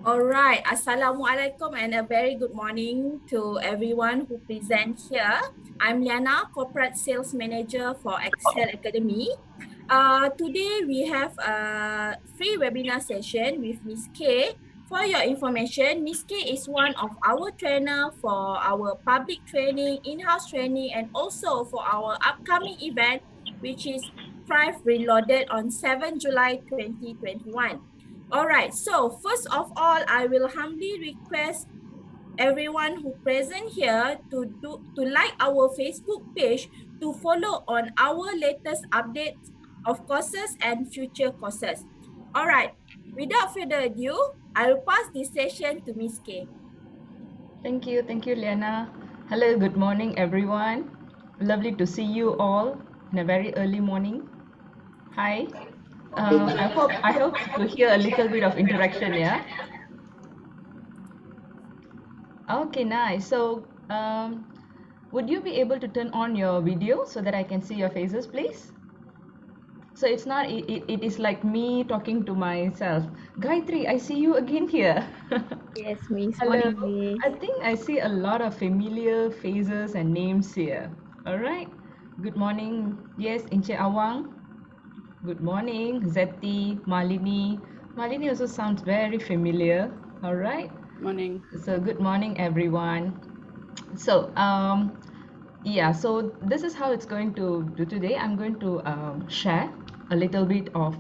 All right. Assalamualaikum and a very good morning to everyone who present here. I'm Liana, Corporate Sales Manager for Excel Academy. Today we have a free webinar session with Miss K. For your information, Miss K is one of our trainer for our public training, in-house training, and also for our upcoming event, which is Thrive Reloaded on 7 July 2021. All right, so first of all, I will humbly request everyone who present here to like our Facebook page to follow on our latest updates of courses and future courses. All right, without further ado, I will pass this session to Miss K. Thank you, Liana. Hello, good morning, everyone. Lovely to see you all in a very early morning. Hi. I hope to hear a little bit of interaction. Yeah. Okay, nice. So, would you be able to turn on your video so that I can see your faces, please? So it's not. It is like me talking to myself. Gayatri, I see you again here. Yes, Miss. Hello. Morning, Miss. I think I see a lot of familiar faces and names here. All right. Good morning. Yes, Inche Awang. Good morning, Zeti, Malini. Malini also sounds very familiar. All right. Morning. So good morning, everyone. So yeah, so this is how it's going to do today. I'm going to share a little bit of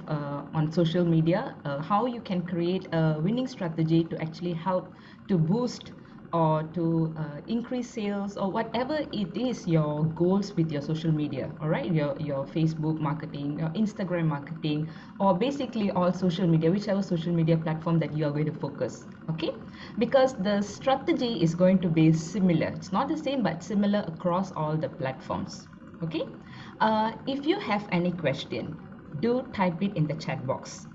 on social media how you can create a winning strategy to actually help to boost or to increase sales or whatever it is your goals with your social media. All right, your Facebook marketing, your Instagram marketing, or basically all social media, whichever social media platform that you are going to focus. Okay, because the strategy is going to be similar. It's not the same but similar across all the platforms. Okay, if you have any question, do type it in the chat box,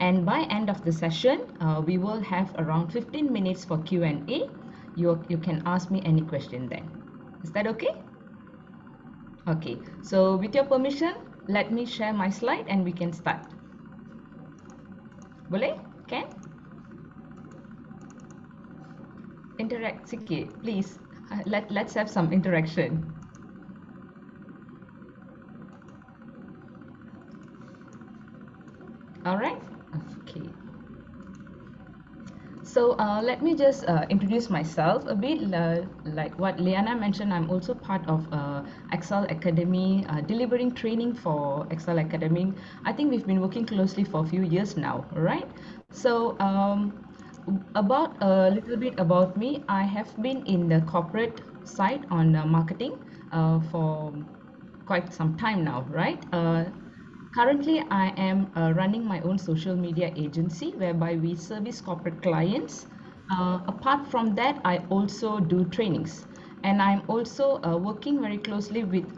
and by end of the session we will have around 15 minutes for Q&A. You can ask me any question then. Is that okay? Okay, so with your permission, let me share my slide and we can start. Boleh? Can? Interact sikit, please. Let's have some interaction. All right. Okay. So let me just introduce myself a bit. Like what Liana mentioned, I'm also part of Excel Academy, delivering training for Excel Academy. I think we've been working closely for a few years now, right? So about a little bit about me, I have been in the corporate side on marketing for quite some time now, right? Currently, I am running my own social media agency whereby we service corporate clients. Apart from that, I also do trainings, and I'm also working very closely with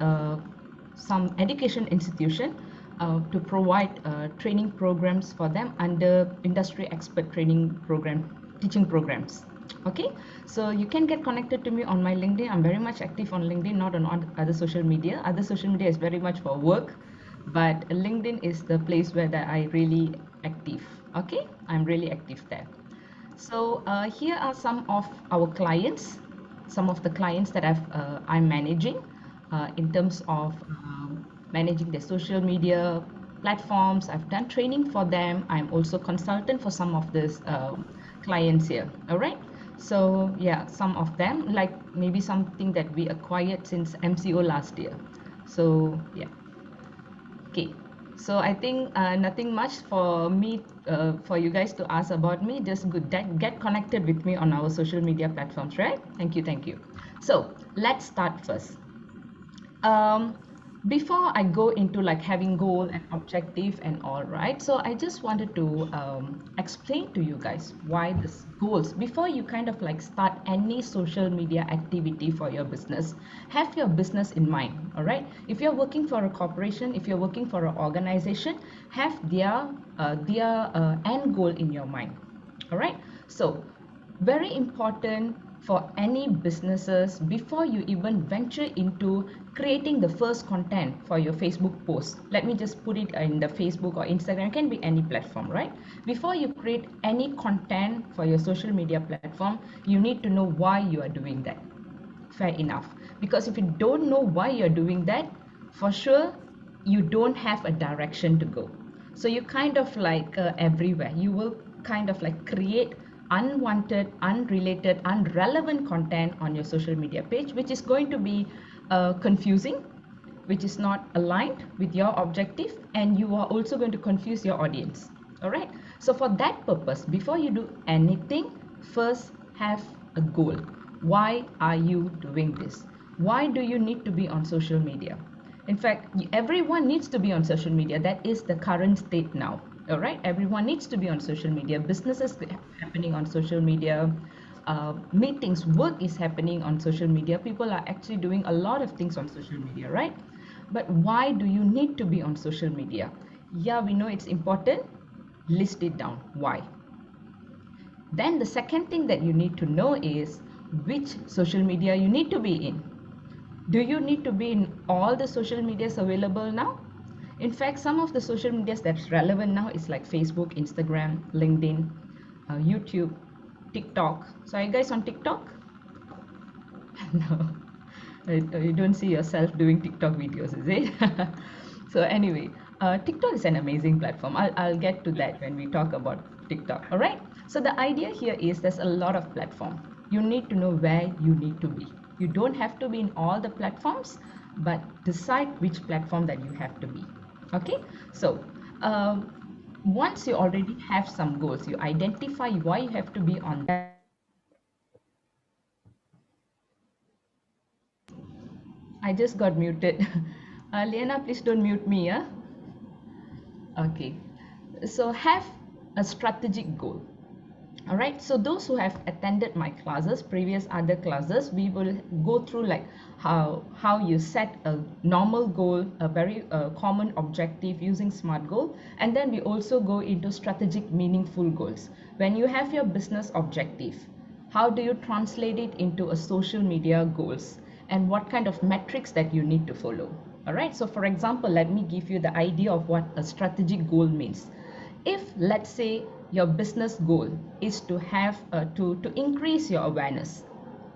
some education institution to provide training programs for them under industry expert training program, teaching programs. Okay, so you can get connected to me on my LinkedIn. I'm very much active on LinkedIn, not on other social media. Other social media is very much for work, but LinkedIn is the place where that I really active. Okay, I'm really active there. So here are some of our clients, some of the clients that I'm managing in terms of managing their social media platforms. I've done training for them. I'm also consultant for some of these clients here. All right. So yeah, some of them, like maybe something that we acquired since MCO last year. So yeah. Okay, so I think nothing much for me, for you guys to ask about me. Just get connected with me on our social media platforms, right? Thank you, thank you. So let's start first. Um, Before I go into like having goal and objective and all, right? So I just wanted to explain to you guys why this goals. Before you kind of like start any social media activity for your business, have your business in mind, all right? If you're working for a corporation, if you're working for an organization, have their end goal in your mind, all right? So very important for any businesses before you even venture into creating the first content for your Facebook post. Let me just put it in the Facebook or Instagram, it can be any platform, right? Before you create any content for your social media platform, you need to know why you are doing that. Fair enough. Because if you don't know why you're doing that, for sure you don't have a direction to go. So you kind of like everywhere. You will kind of like create unwanted, unrelated, unrelevant content on your social media page, which is going to be confusing, which is not aligned with your objective, and you are also going to confuse your audience. All right. So for that purpose, before you do anything, first have a goal. Why are you doing this? Why do you need to be on social media? In fact, everyone needs to be on social media. That is the current state now. All right. Everyone needs to be on social media. Businesses happening on social media. Meetings, work is happening on social media. People are actually doing a lot of things on social media, right? But why do you need to be on social media? Yeah, we know it's important. List it down. Why? Then the second thing that you need to know is which social media you need to be in. Do you need to be in all the social medias available now? In fact, some of the social medias that's relevant now is like Facebook, Instagram, LinkedIn, YouTube, TikTok. So are you guys on TikTok? No. You don't see yourself doing TikTok videos, is it? So anyway, TikTok is an amazing platform. I'll get to that when we talk about TikTok. All right. So the idea here is there's a lot of platform. You need to know where you need to be. You don't have to be in all the platforms, but decide which platform that you have to be. Okay. So once you already have some goals, you identify why you have to be on that. I just got muted. Liana, please don't mute me, yeah? Okay. So have a strategic goal. All right. So those who have attended my classes, previous other classes, we will go through like how you set a normal goal, a very common objective using SMART goal, and then we also go into strategic, meaningful goals. When you have your business objective, how do you translate it into a social media goals, and what kind of metrics that you need to follow? All right. So for example, let me give you the idea of what a strategic goal means. If let's say your business goal is to have to increase your awareness,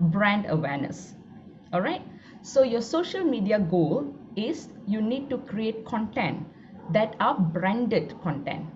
brand awareness, all right, so your social media goal is you need to create content that are branded content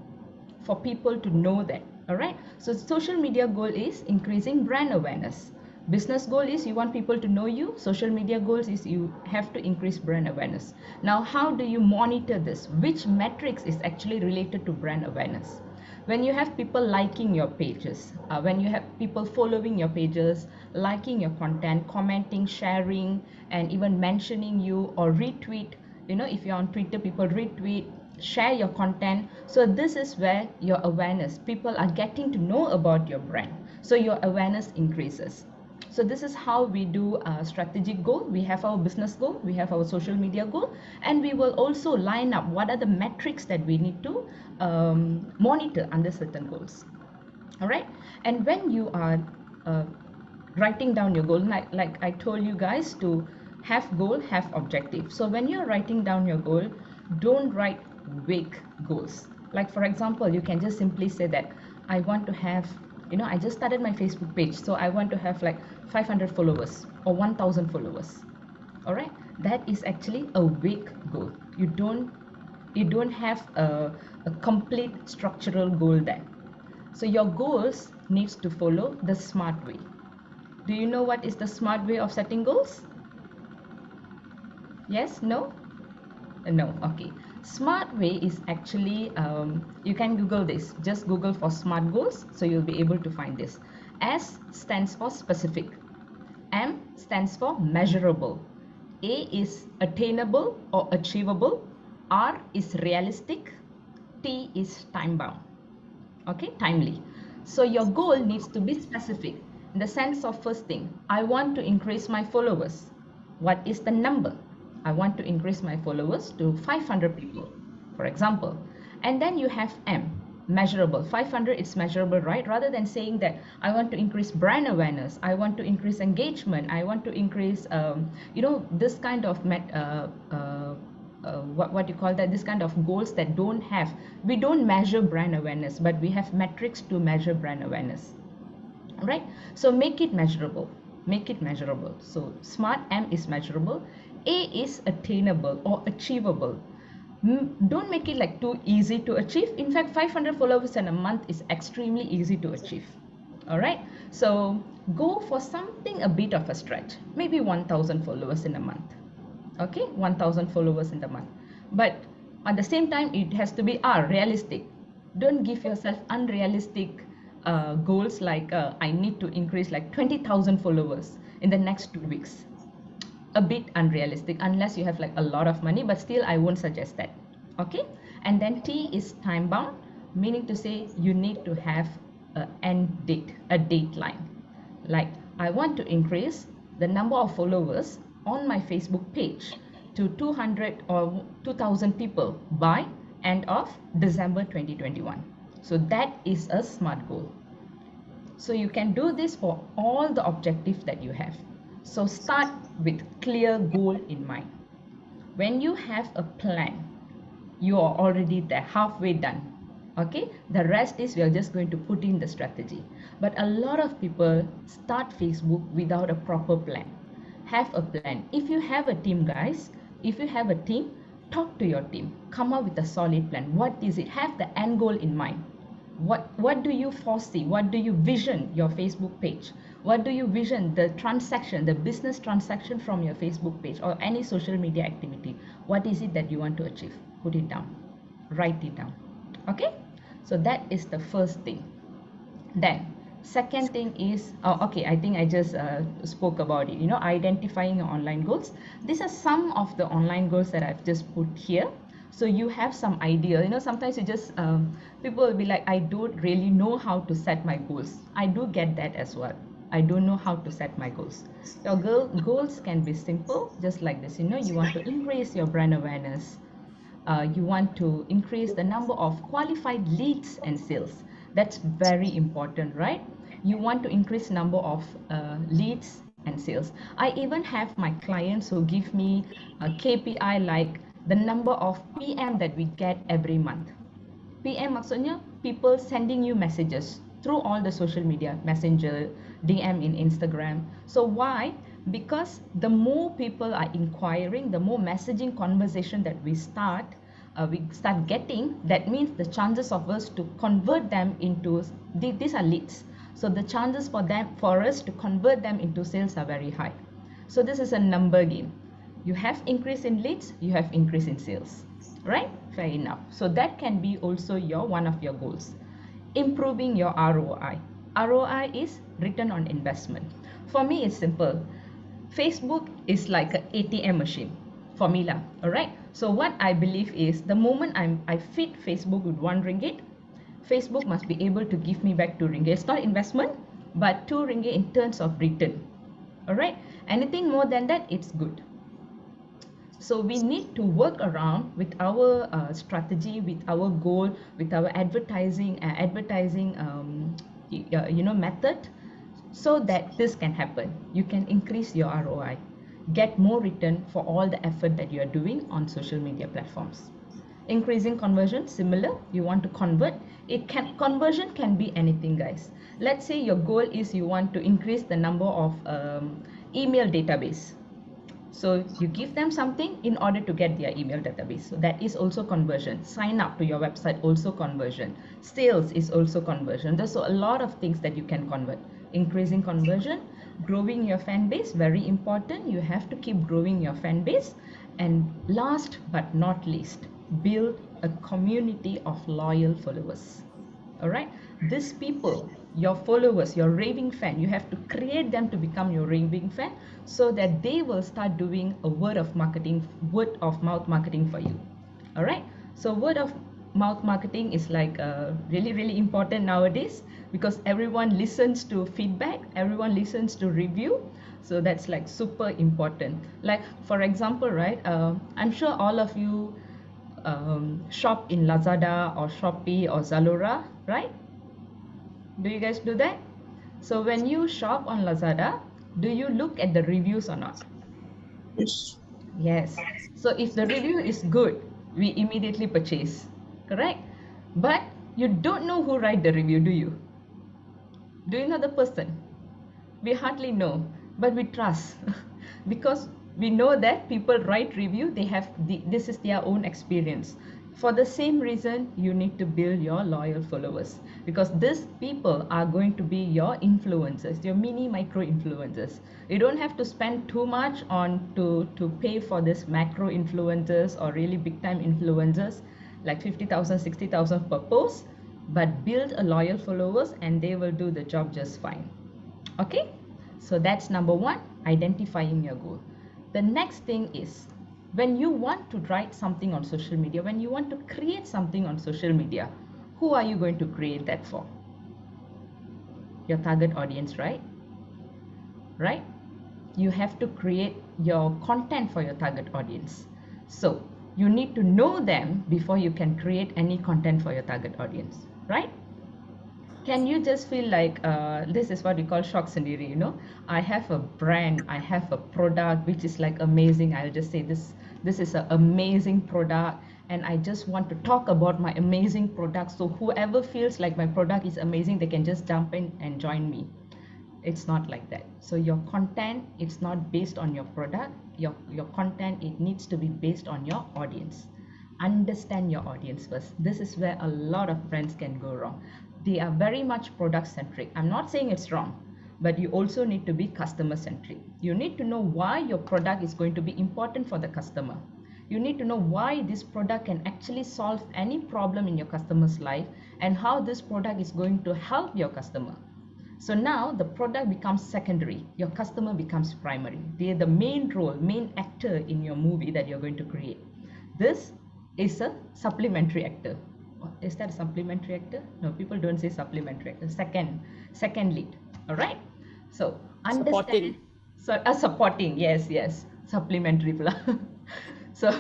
for people to know that. All right, so social media goal is increasing brand awareness. Business goal is you want people to know you. Social media goals is you have to increase brand awareness. Now how do you monitor this? Which metrics is actually related to brand awareness? When you have people liking your pages, when you have people following your pages, liking your content, commenting, sharing, and even mentioning you or retweet, you know, if you're on Twitter, people retweet, share your content. So this is where your awareness, people are getting to know about your brand, so your awareness increases. So this is how we do a strategic goal. We have our business goal, we have our social media goal, and we will also line up what are the metrics that we need to monitor under certain goals. All right. And when you are uh, writing down your goal, like I told you guys, to have goal, have objective. So when you're writing down your goal, don't write vague goals. Like for example, you can just simply say that I want to have, you know, I just started my Facebook page, so I want to have like 500 followers or 1000 followers. All right, that is actually a vague goal. You don't have a complete structural goal there. So your goals needs to follow the SMART way. Do you know what is the SMART way of setting goals? Yes? No? No. Okay. SMART way is actually, you can Google this. Just Google for SMART goals, so you'll be able to find this. S stands for specific. M stands for measurable. A is attainable or achievable. R is realistic. T is time bound. Okay, timely. So your goal needs to be specific in the sense of, first thing, I want to increase my followers. What is the number? I want to increase my followers to 500 people, for example. And then you have M. measurable. 500, it's measurable, right? Rather than saying that I want to increase brand awareness, I want to increase engagement, I want to increase this kind of what you call that, this kind of goals that we don't measure brand awareness, but we have metrics to measure brand awareness, right? So make it measurable, make it measurable. So smart M is measurable, A is attainable or achievable. Don't make it like too easy to achieve. In fact, 500 followers in a month is extremely easy to achieve. All right, so go for something a bit of a stretch, maybe 1000 followers in a month. Okay, 1000 followers in the month, but at the same time it has to be realistic. Don't give yourself unrealistic goals like I need to increase like 20,000 followers in the next 2 weeks. A bit unrealistic unless you have like a lot of money, but still I won't suggest that. Okay, and then T is time bound, meaning to say you need to have a end date, a dateline. Like I want to increase the number of followers on my Facebook page to 200 or 2000 people by end of December 2021. So that is a smart goal. So you can do this for all the objectives that you have. So start with clear goal in mind. When you have a plan, you are already there, halfway done. Okay, the rest is we are just going to put in the strategy. But a lot of people start Facebook without a proper plan. Have a plan. If you have a team, guys, if you have a team, talk to your team, come up with a solid plan. What is it? Have the end goal in mind. What do you foresee? What do you vision your Facebook page? What do you vision the transaction, the business transaction from your Facebook page or any social media activity? What is it that you want to achieve? Put it down, write it down. Okay, so that is the first thing. Then second thing is, okay, I think I just spoke about it, identifying your online goals. These are some of the online goals that I've just put here. So you have some idea. Sometimes you just people will be like, I don't really know how to set my goals. I do get that as well. I don't know how to set my goals. Your goals can be simple, just like this. You want to increase your brand awareness. You want to increase the number of qualified leads and sales. That's very important, right? You want to increase number of leads and sales. I even have my clients who give me a KPI like the number of PM that we get every month. PM maksudnya people sending you messages through all the social media, Messenger, DM in Instagram. So why? Because the more people are inquiring, the more messaging conversation that we start getting, that means the chances of us to convert them into, these are leads. So the chances for us to convert them into sales are very high. So this is a number game. You have increase in leads, you have increase in sales, right? Fair enough. So that can be also one of your goals. Improving your ROI. ROI is return on investment. For me, it's simple. Facebook is like an ATM machine for me lah. All right. So what I believe is the moment I feed Facebook with RM1, Facebook must be able to give me back RM2. It's not investment, but RM2 in terms of return. All right. Anything more than that, it's good. So we need to work around with our strategy, with our goal, with our advertising method, so that this can happen. You can increase your ROI, get more return for all the effort that you are doing on social media platforms. Increasing conversion, similar. You want to convert. Conversion can be anything, guys. Let's say your goal is you want to increase the number of email database. So you give them something in order to get their email database. So that is also conversion. Sign up to your website, also conversion. Sales is also conversion. There's a lot of things that you can convert. Increasing conversion, growing your fan base, very important. You have to keep growing your fan base. And last but not least, build a community of loyal followers. All right, these people, your followers, your raving fan, you have to create them to become your raving fan, so that they will start doing a word of mouth marketing for you. All right, so word of mouth marketing is like really important nowadays, because everyone listens to feedback, everyone listens to review. So that's like super important. Like for example, right, I'm sure all of you shop in Lazada or Shopee or Zalora, right? Do you guys do that? So when you shop on Lazada, do you look at the reviews or not? Yes. Yes. So if the review is good, we immediately purchase. Correct? But you don't know who write the review, do you? Do you know the person? We hardly know, but we trust because we know that people write review, they have this is their own experience. For the same reason, you need to build your loyal followers, because these people are going to be your influencers, your mini micro influencers. You don't have to spend too much on to pay for this macro influencers or really big time influencers like 50,000 60,000 per post, but build a loyal followers and they will do the job just fine. Okay, so that's number one, identifying your goal. The next thing is, when you want to write something on social media, when you want to create something on social media, who are you going to create that for? Your target audience, right? You have to create your content for your target audience. So you need to know them before you can create any content for your target audience, right? Can you just feel like this is what we call shock sendiri, I have a brand, I have a product which is like amazing. I'll just say this is an amazing product, and I just want to talk about my amazing product, so whoever feels like my product is amazing, they can just jump in and join me. It's not like that. So your content, it's not based on your product. Your content, it needs to be based on your audience. Understand your audience first. This is where a lot of brands can go wrong. They are very much product centric. I'm not saying it's wrong, but you also need to be customer centric. You need to know why your product is going to be important for the customer. You need to know why this product can actually solve any problem in your customer's life, and how this product is going to help your customer. So now the product becomes secondary, your customer becomes primary. They are the main role, main actor in your movie that you're going to create. This is a supplementary actor. Is that a supplementary actor? No, people don't say supplementary actor. Second lead. All right. So understand. Supporting. So supporting. Yes. Supplementary pula. so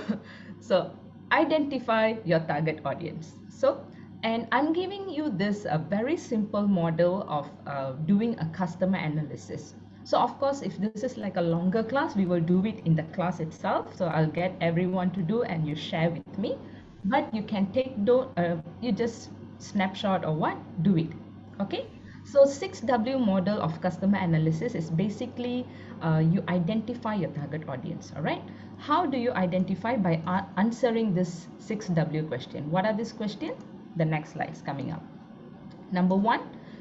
so identify your target audience. So, and I'm giving you this a very simple model of doing a customer analysis. So of course, if this is like a longer class, we will do it in the class itself. So I'll get everyone to do and you share with me. But you can you just snapshot or what, do it. Okay. So 6W model of customer analysis is basically you identify your target audience. All right. How do you identify? By answering this 6W question. What are these questions? The next slide is coming up. Number one,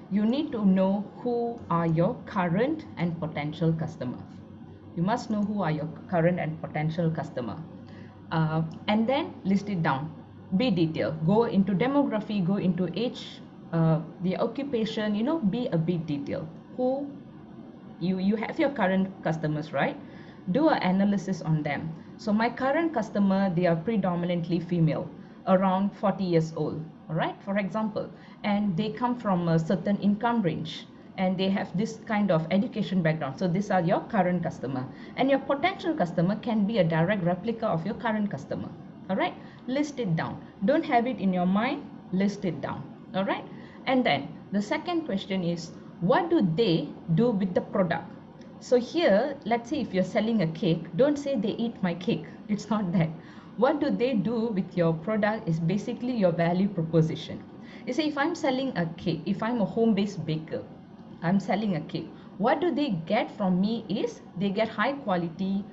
you need to know who are your current and potential customer. You must know who are your current and potential customer. And then list it down. Be detailed. Go into demography, go into age, the occupation, be a bit detailed. Who you have your current customers, right? Do an analysis on them. So my current customer, they are predominantly female, around 40 years old, all right, for example, and they come from a certain income range, and they have this kind of education background. So these are your current customer, and your potential customer can be a direct replica of your current customer. All right, list it down. Don't have it in your mind, list it down. All right, and then the second question is, what do they do with the product? So here, let's say if you're selling a cake, don't say they eat my cake. It's not that. What do they do with your product is basically your value proposition. You see, if I'm selling a cake, if I'm a home-based baker, I'm selling a cake, what do they get from me is they get high quality,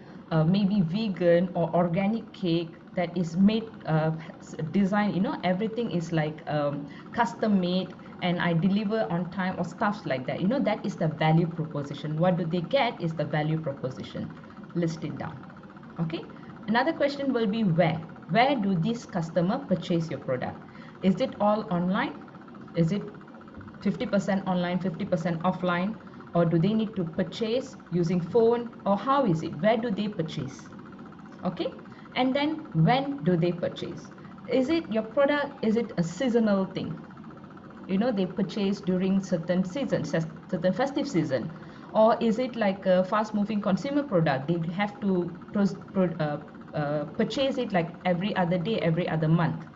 maybe vegan or organic cake that is made, design, everything is like custom made, and I deliver on time or stuff like that. That is the value proposition. What do they get is the value proposition. List it down. Okay. Another question will be where do these customers purchase your product? Is it all online? Is it 50% online, 50% offline? Or do they need to purchase using phone? Or how is it? Where do they purchase? Okay. And then when do they purchase? Is it your product? Is it a seasonal thing? They purchase during certain seasons, certain festive season. Or is it like a fast moving consumer product? They have to purchase it like every other day, every other month?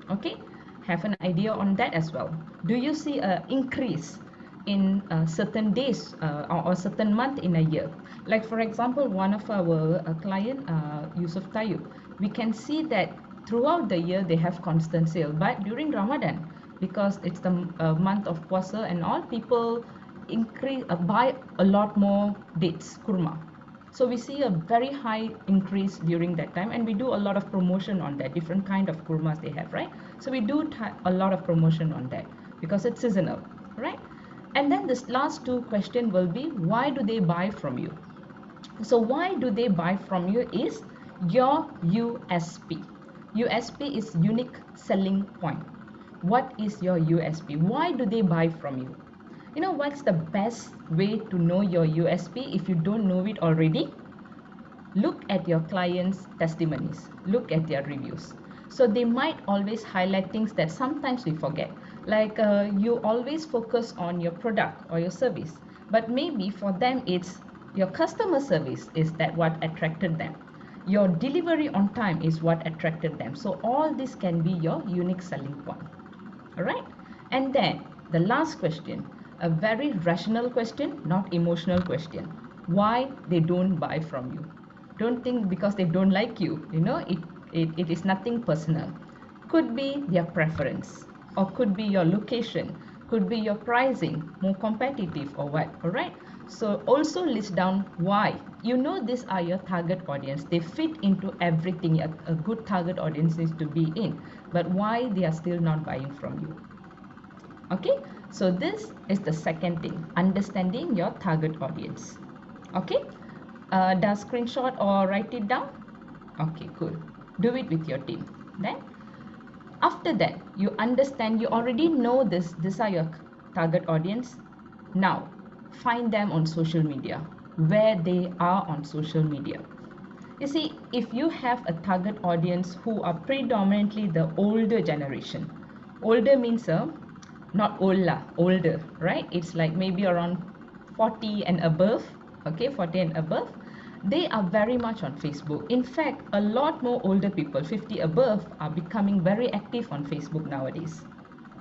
Okay, have an idea on that as well. Do you see a increase in certain days or certain month in a year? Like for example, one of our client, Yusuf Tayyub, we can see that throughout the year they have constant sale, but during Ramadan, because it's the month of Puasa and all, people increase buy a lot more dates, kurma. So we see a very high increase during that time, and we do a lot of promotion on that, different kind of kurmas they have, right? So we do a lot of promotion on that because it's seasonal, right? And then this last two question will be, why do they buy from you? So why do they buy from you is your USP. USP is unique selling point. What is your USP? Why do they buy from you? You know what's the best way to know your USP if you don't know it already? Look at your clients' testimonies, look at their reviews. So they might always highlight things that sometimes we forget. Like you always focus on your product or your service, but maybe for them it's your customer service is that what attracted them. Your delivery on time is what attracted them. So all this can be your unique selling point. All right. And then the last question, a very rational question, not emotional question. Why they don't buy from you? Don't think because they don't like you. It is nothing personal. Could be their preference, or could be your location, could be your pricing, more competitive or what. All right. So also list down why. These are your target audience. They fit into everything a good target audience needs to be in. But why they are still not buying from you? Okay, so this is the second thing, understanding your target audience. Okay, does screenshot or write it down? Okay, cool. Do it with your team. Then after that, you understand, you already know these are your target audience. Now find them on social media, where they are on social media. You see, if you have a target audience who are predominantly the older generation, older means not old lah, older, right? It's like maybe around 40 and above, okay, 40 and above. They are very much on Facebook. In fact, a lot more older people, 50 above, are becoming very active on Facebook nowadays.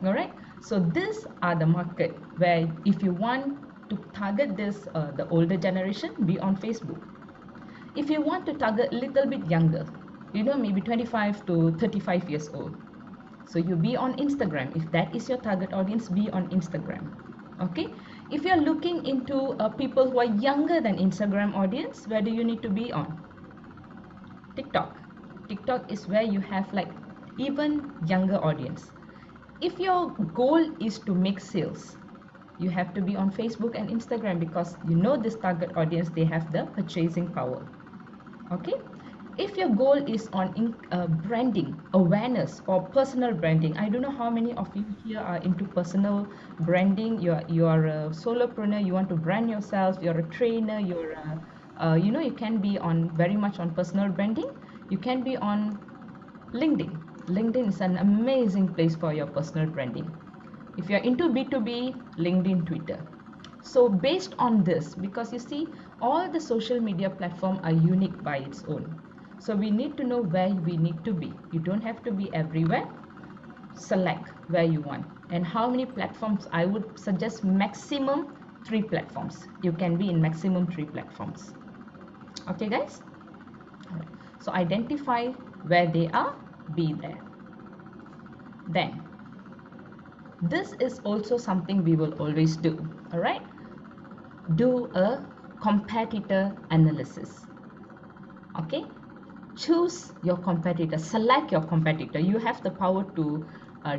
All right. So these are the market where if you want to target this, the older generation, be on Facebook. If you want to target a little bit younger, maybe 25 to 35 years old, so you be on Instagram. If that is your target audience, be on Instagram. Okay. If you're looking into people who are younger than Instagram audience, where do you need to be on? TikTok. TikTok is where you have like even younger audience. If your goal is to make sales, you have to be on Facebook and Instagram because this target audience, they have the purchasing power. Okay. If your goal is on branding, awareness, or personal branding, I don't know how many of you here are into personal branding. You are a solopreneur, you want to brand yourself, you're a trainer, you can be on very much on personal branding. You can be on LinkedIn. LinkedIn is an amazing place for your personal branding. If you're into B2B, LinkedIn, Twitter. So based on this, because you see, all the social media platforms are unique by its own. So we need to know where we need to be. You don't have to be everywhere. Select where you want. And how many platforms? I would suggest maximum 3 platforms. You can be in maximum 3 platforms. Okay, guys? All right. So identify where they are, be there. Then, this is also something we will always do. All right? Do a competitor analysis. Okay, choose your competitor, select your competitor. You have the power to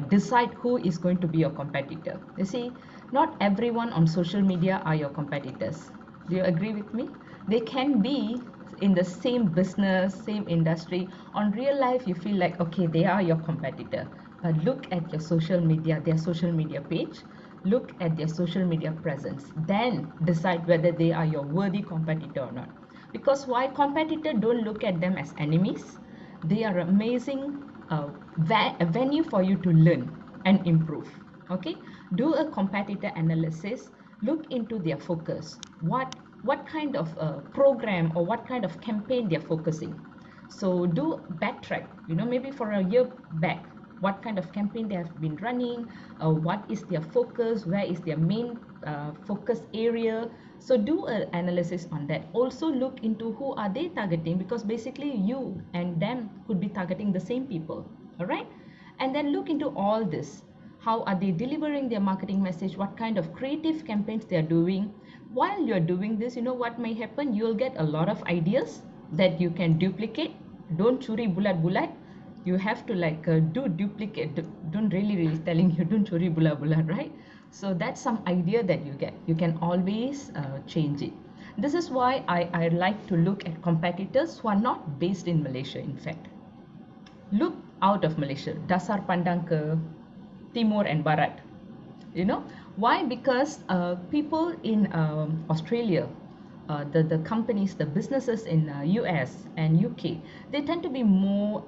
decide who is going to be your competitor. You see, not everyone on social media are your competitors. Do you agree with me? They can be in the same business, same industry. On real life, you feel like, okay, they are your competitor. But look at your social media, their social media page. Look at their social media presence. Then decide whether they are your worthy competitor or not. Because why? Competitor don't look at them as enemies. They are amazing a venue for you to learn and improve. Okay, do a competitor analysis. Look into their focus. What kind of program or what kind of campaign they're focusing. So do backtrack, maybe for a year back, what kind of campaign they have been running, what is their focus, where is their main focus area. So do an analysis on that. Also look into who are they targeting, because basically you and them could be targeting the same people. All right, and then look into all this. How are they delivering their marketing message? What kind of creative campaigns they are doing? While you're doing this, what may happen? You'll get a lot of ideas that you can duplicate. Don't churi bulat-bulat. You have to do duplicate. Don't really telling you don't churi bulat-bulat, right? So that's some idea that you get. You can always change it. This is why I like to look at competitors who are not based in Malaysia, in fact. Look out of Malaysia, dasar pandang ke timur and barat. Why? Because people in Australia, the companies, the businesses in US and UK, they tend to be more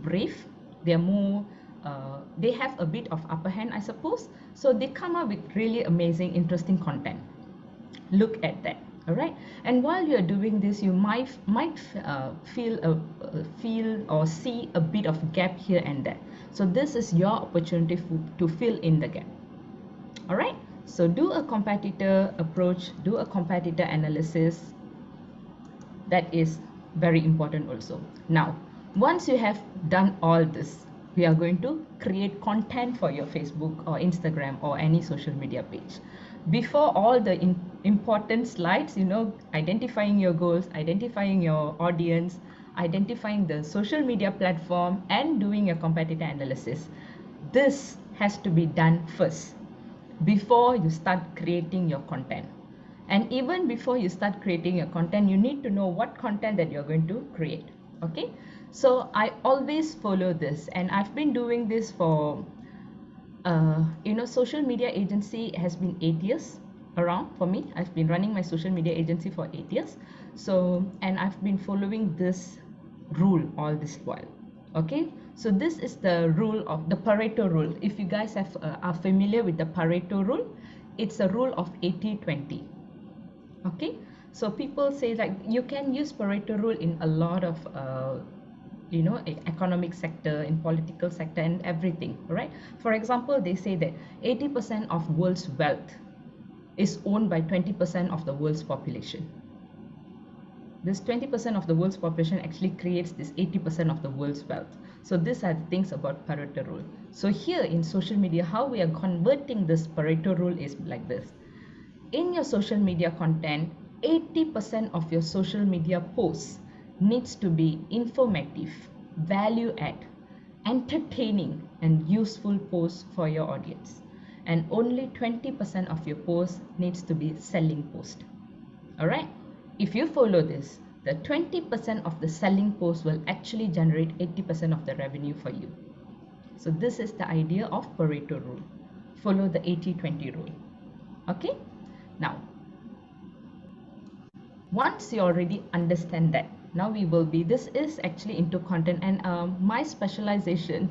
brave. They're more they have a bit of upper hand, I suppose. So they come up with really amazing, interesting content. Look at that. All right, and while you're doing this, you might feel or see a bit of gap here and there. So this is your opportunity to fill in the gap. All right, so do a competitor approach, do a competitor analysis. That is very important also. Now, once you have done all this, we are going to create content for your Facebook or Instagram or any social media page. Before all the important slides, identifying your goals, identifying your audience, identifying the social media platform, and doing your competitor analysis. This has to be done first before you start creating your content. And even before you start creating your content, you need to know what content that you're going to create. Okay, so I always follow this, and I've been doing this for social media agency has been 8 years around for me. I've been running my social media agency for 8 years. So, and I've been following this rule all this while. Okay, so this is the rule of the Pareto rule. If you guys are familiar with the Pareto rule, it's a rule of 80-20. Okay, so people say like you can use Pareto rule in a lot of economic sector, in political sector, and everything. Right? For example, they say that 80% of world's wealth is owned by 20% of the world's population. This 20% of the world's population actually creates this 80% of the world's wealth. So these are the things about Pareto rule. So here in social media, how we are converting this Pareto rule is like this. In your social media content, 80% of your social media posts needs to be informative, value add, entertaining, and useful posts for your audience. And only 20% of your posts needs to be selling post. All right, if you follow this, the 20% of the selling posts will actually generate 80% of the revenue for you. So this is the idea of Pareto rule. Follow the 80-20 rule. Okay, now once you already understand that, now we will be, this is actually into content, and my specialization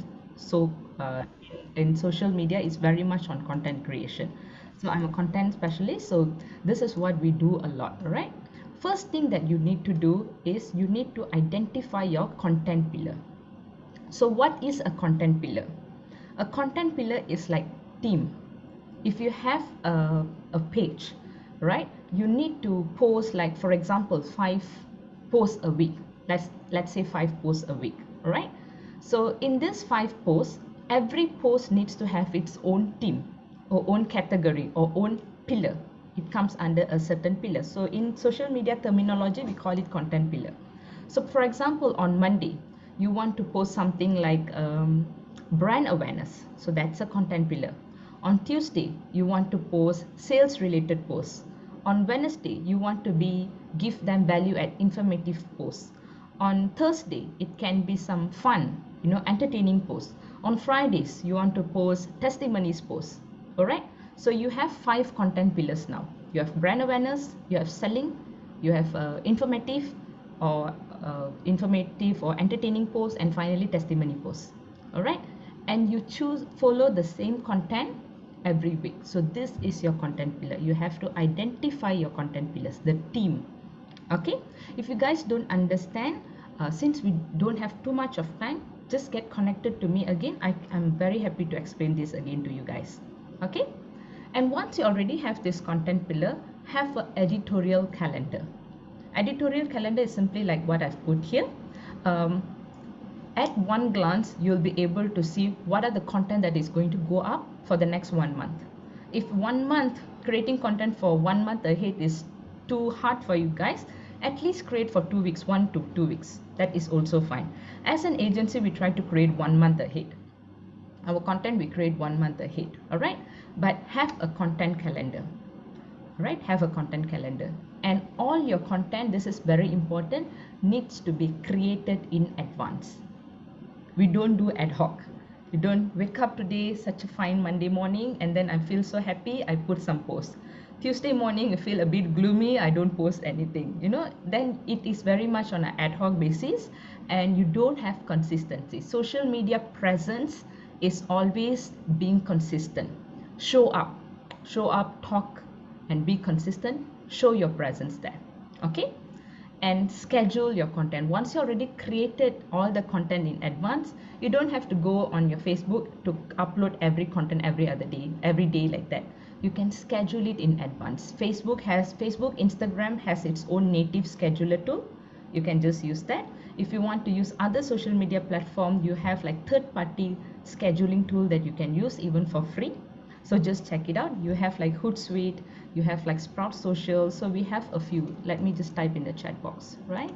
in social media is very much on content creation. So I'm a content specialist, so this is what we do a lot. Right, first thing that you need to do is you need to identify your content pillar. So what is a content pillar? A content pillar is like team. If you have a page, right, you need to post, like for example, 5 posts a week. Let's say 5 posts a week. All right, so in this 5 posts, every post needs to have its own team or own category or own pillar. It comes under a certain pillar. So in social media terminology, we call it content pillar. So for example, on Monday, you want to post something like brand awareness. So that's a content pillar. On Tuesday, you want to post sales related posts. On Wednesday, you want to give them value add informative posts. On Thursday, it can be some fun, entertaining posts. On Fridays, you want to post testimonies posts. All right, so you have 5 content pillars now. You have brand awareness, you have selling, you have informative or entertaining posts, and finally testimony posts. All right, and you follow the same content every week. So this is your content pillar. You have to identify your content pillars, the team. Okay, if you guys don't understand, since we don't have too much of time, just get connected to me again. I'm very happy to explain this again to you guys. Okay, and once you already have this content pillar, have an editorial calendar. Editorial calendar is simply like what I've put here. um, at one glance, you'll be able to see what are the content that is going to go up for the next 1 month. If 1 month, creating content for 1 month ahead is too hard for you guys, at least create for 2 weeks, 1 to 2 weeks. That is also fine. As an agency, we try to create 1 month ahead. Our content we create 1 month ahead, all right? But have a content calendar, right? Have a content calendar. And all your content, this is very important, needs to be created in advance. We don't do ad hoc. You don't wake up today, such a fine Monday morning, and then I feel so happy, I put some posts. Tuesday morning, you feel a bit gloomy, I don't post anything. Then it is very much on an ad hoc basis, and you don't have consistency. Social media presence is always being consistent. Show up, talk, and be consistent. Show your presence there. Okay? And schedule your content. Once you already created all the content in advance, you don't have to go on your Facebook to upload every content every day like that. You can schedule it in advance. Facebook, Instagram has its own native scheduler tool. You can just use that. If you want to use other social media platform, you have like third-party scheduling tool that you can use even for free. So just check it out. You have like Hootsuite, you have like Sprout Social. So we have a few. Let me just type in the chat box, right?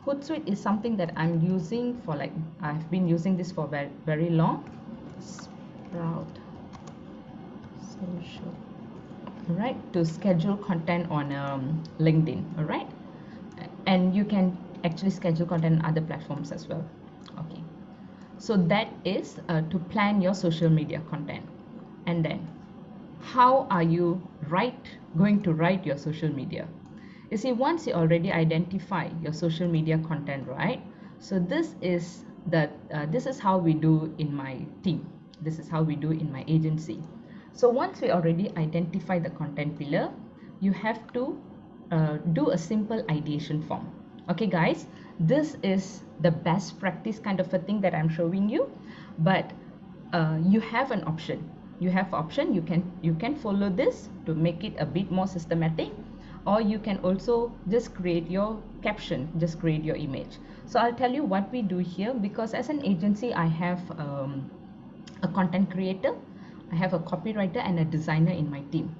Hootsuite is something that I'm using for I've been using this for very, very long. Sprout Social, all right, to schedule content on LinkedIn, all right? And you can actually schedule content on other platforms as well. Okay. So that is to plan your social media content. And then how are you going to write your social media? You see, once you already identify your social media content, right? So this is how we do in my team. This is how we do in my agency. So once we already identify the content pillar, you have to do a simple ideation form. Okay, guys, this is the best practice kind of a thing that I'm showing you, but you have an option. You can follow this to make it a bit more systematic, or you can also just create your caption, just create your image. So I'll tell you what we do here, because as an agency, I have a content creator, I have a copywriter and a designer in my team.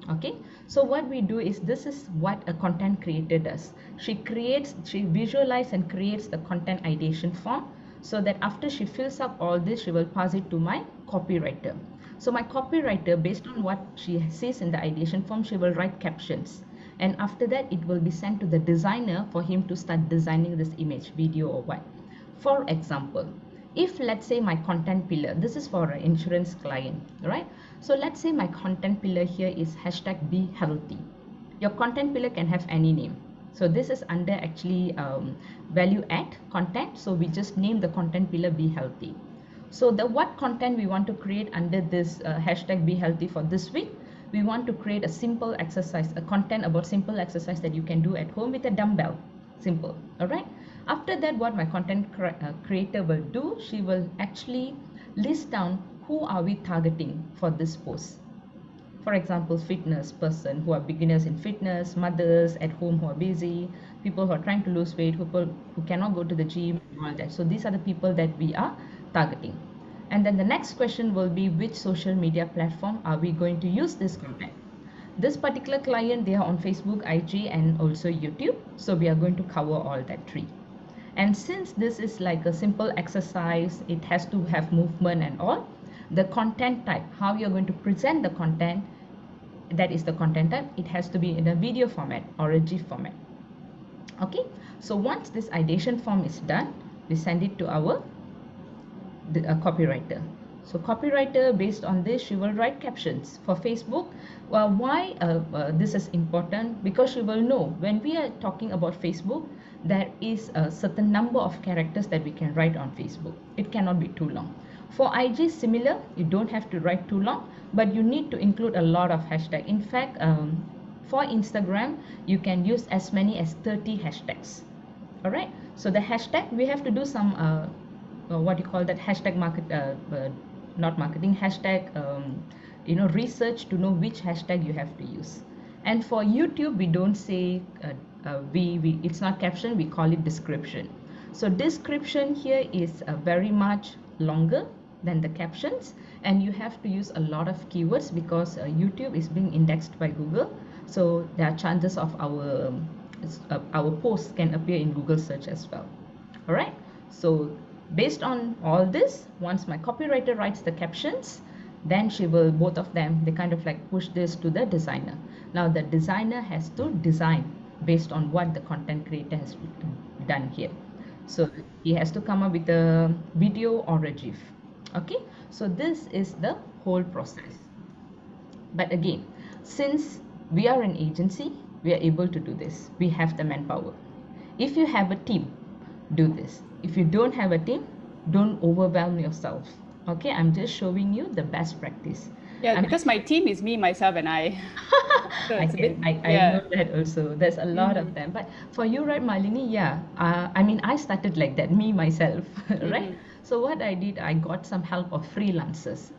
Okay, so what we do is, this is what a content creator does. She visualizes and creates the content ideation form, so that after she fills up all this, she will pass it to my copywriter. So my copywriter, based on what she sees in the ideation form, she will write captions, and after that it will be sent to the designer for him to start designing this image, video, or what. For example, if let's say my content pillar, this is for an insurance client, right? So let's say my content pillar here is #BeHealthy. Your content pillar can have any name. So this is under actually value add content. So we just name the content pillar Be Healthy. So what content we want to create under this #BeHealthy for this week? We want to create a simple exercise, a content about simple exercise that you can do at home with a dumbbell. Simple, all right? After that, what my content creator will do, she will actually list down who are we targeting for this post. For example, fitness person who are beginners in fitness, mothers at home who are busy, people who are trying to lose weight, people who cannot go to the gym, all that. So these are the people that we are targeting. And then the next question will be, which social media platform are we going to use this content? This particular client, they are on Facebook, IG, and also YouTube. So we are going to cover all that three. And since this is like a simple exercise, it has to have movement and all, the content type, how you're going to present the content, that is the content type. It has to be in a video format or a GIF format. Okay, so once this ideation form is done, we send it to our copywriter. So copywriter, based on this, she will write captions for Facebook. Well, why this is important? Because she will know when we are talking about Facebook, there is a certain number of characters that we can write on Facebook. It cannot be too long. For IG, similar, you don't have to write too long, but you need to include a lot of hashtags. In fact, for Instagram, you can use as many as 30 hashtags. All right, so the hashtag, we have to do some what you call that, hashtag not marketing, hashtag research to know which hashtag you have to use. And for YouTube, we don't say we it's not caption, we call it description. So description here is very much longer than the captions, and you have to use a lot of keywords because YouTube is being indexed by Google, so there are chances of our posts can appear in Google search as well. All right, so based on all this, once my copywriter writes the captions, then she will, both of them, they kind of like push this to the designer. Now the designer has to design based on what the content creator has done here. So he has to come up with a video or a GIF. Okay, so this is the whole process. But again, since we are an agency, we are able to do this. We have the manpower. If you have a team, do this. If you don't have a team, don't overwhelm yourself. Okay, I'm just showing you the best practice. Yeah, because my team is me, myself, and I. So I it's a bit, can I know yeah. that also. There's a lot of them. But for you, right, Malini, yeah. I mean, I started like that, me myself, right? So what I did, I got some help of freelancers.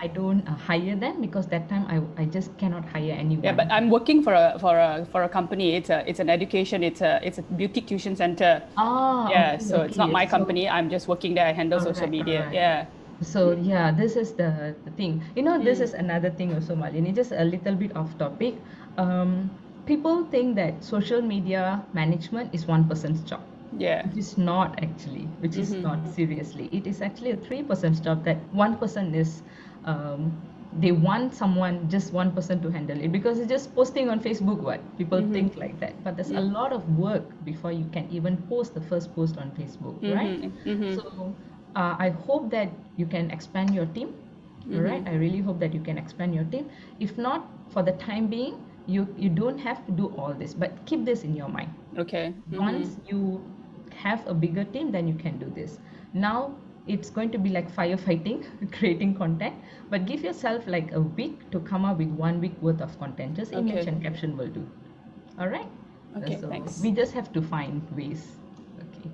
I don't hire them because that time I just cannot hire anyone. Yeah, but I'm working for a company. It's an education. It's a boutique tuition center. Ah, Yeah, okay, so it's not okay. my So, company. I'm just working there. I handle social alright, media. alright. Yeah. So yeah, this is the thing. You know, this is another thing also, Malini. Just a little bit off topic. People think that social media management is one person's job. Yeah. Which is not actually, which is not seriously. It is actually a 3% job that one person is, they want someone, just one person to handle it because it's just posting on Facebook, what? People think like that. But there's a lot of work before you can even post the first post on Facebook, right? So I hope that you can expand your team, right? I really hope that you can expand your team. If not, for the time being, you don't have to do all this, but keep this in your mind. Okay. Once you have a bigger team, then you can do this. Now it's going to be like firefighting, creating content, but give yourself like a week to come up with 1 week worth of content. Just image Okay. and caption will do. All right. Okay, So thanks. we just have to find ways. Okay.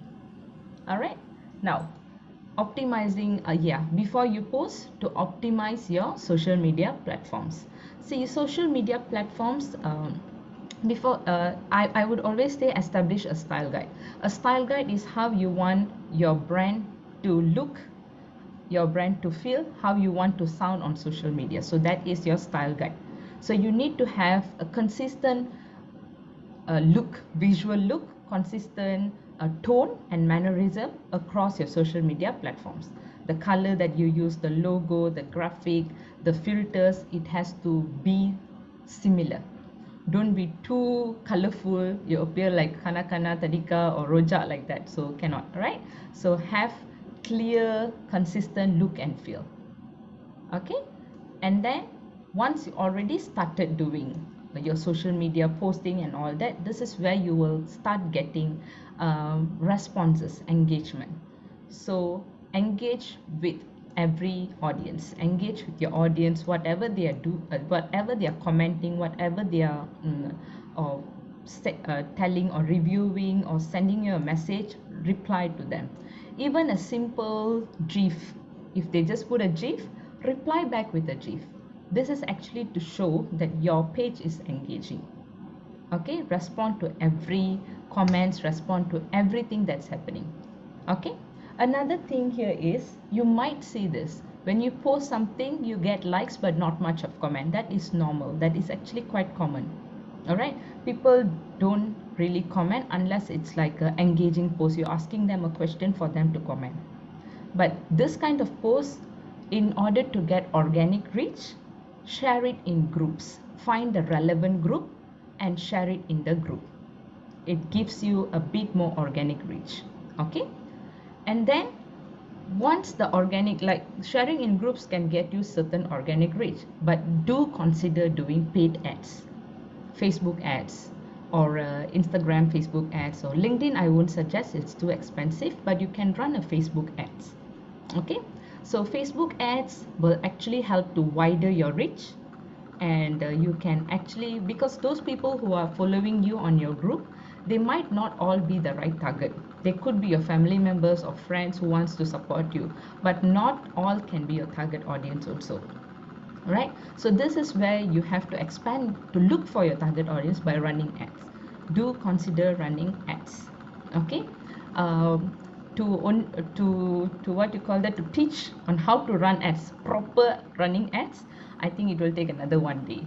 All right. Now optimizing, yeah, before you post, to optimize your social media platforms. See, social media platforms, before I would always say establish a style guide. A style guide is how you want your brand to look, your brand to feel, how you want to sound on social media. So that is your style guide. So you need to have a consistent look, visual look, consistent tone and mannerism across your social media platforms. The color that you use, the logo, the graphic, the filters, it has to be similar. Don't be too colorful, you appear like kana kana tadika or rojak like that, so cannot, right? So have clear, consistent look and feel. Okay, and then once you already started doing your social media posting and all that, this is where you will start getting responses, engagement. So engage with every audience, engage with your audience, whatever they are whatever they are commenting, whatever they are or telling or reviewing or sending you a message, reply to them. Even a simple GIF, if they just put a GIF, reply back with a GIF. This is actually to show that your page is engaging. Okay, respond to every comments, respond to everything that's happening. Okay, another thing here is, you might see this when you post something, you get likes but not much of comment. That is normal, that is actually quite common. All right, people don't really comment unless it's like an engaging post, you're asking them a question for them to comment. But this kind of post, in order to get organic reach, share it in groups, find the relevant group and share it in the group. It gives you a bit more organic reach. Okay, and then once the organic, like sharing in groups can get you certain organic reach, but do consider doing paid ads, Facebook ads, or Instagram Facebook ads, or LinkedIn. I won't suggest, it's too expensive, but you can run a Facebook ads. Okay, so Facebook ads will actually help to widen your reach, and you can actually, because those people who are following you on your group, they might not all be the right target. They could be your family members or friends who wants to support you, but not all can be your target audience also. Right? So this is where you have to expand to look for your target audience by running ads. Do consider running ads. Okay? To what you call that, to teach on how to run ads, proper running ads, I think it will take another one day,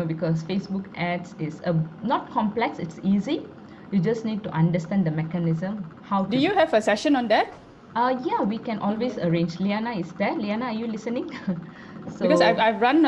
because Facebook ads is not complex, it's easy. You just need to understand the mechanism, how Do to do. you have a session on that? Yeah, we can always arrange. Liana is there. Liana, are you listening? Because So I've run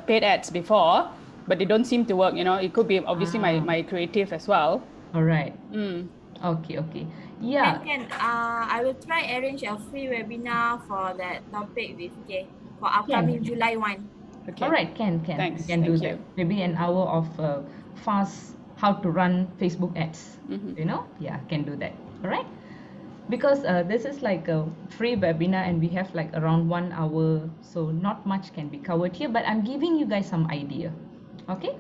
paid ads before, but they don't seem to work. It could be obviously my creative as well. all right. Mm. Okay, okay. Can Yeah, can I will try arrange a free webinar for that topic with Kay for upcoming can. July one. All Okay. right, can. We Thanks. can do Thank that. you. Maybe an hour of fast how to run Facebook ads. Yeah, can do that. All right. Because this is like a free webinar and we have like around 1 hour, so not much can be covered here, but I'm giving you guys some idea. Okay.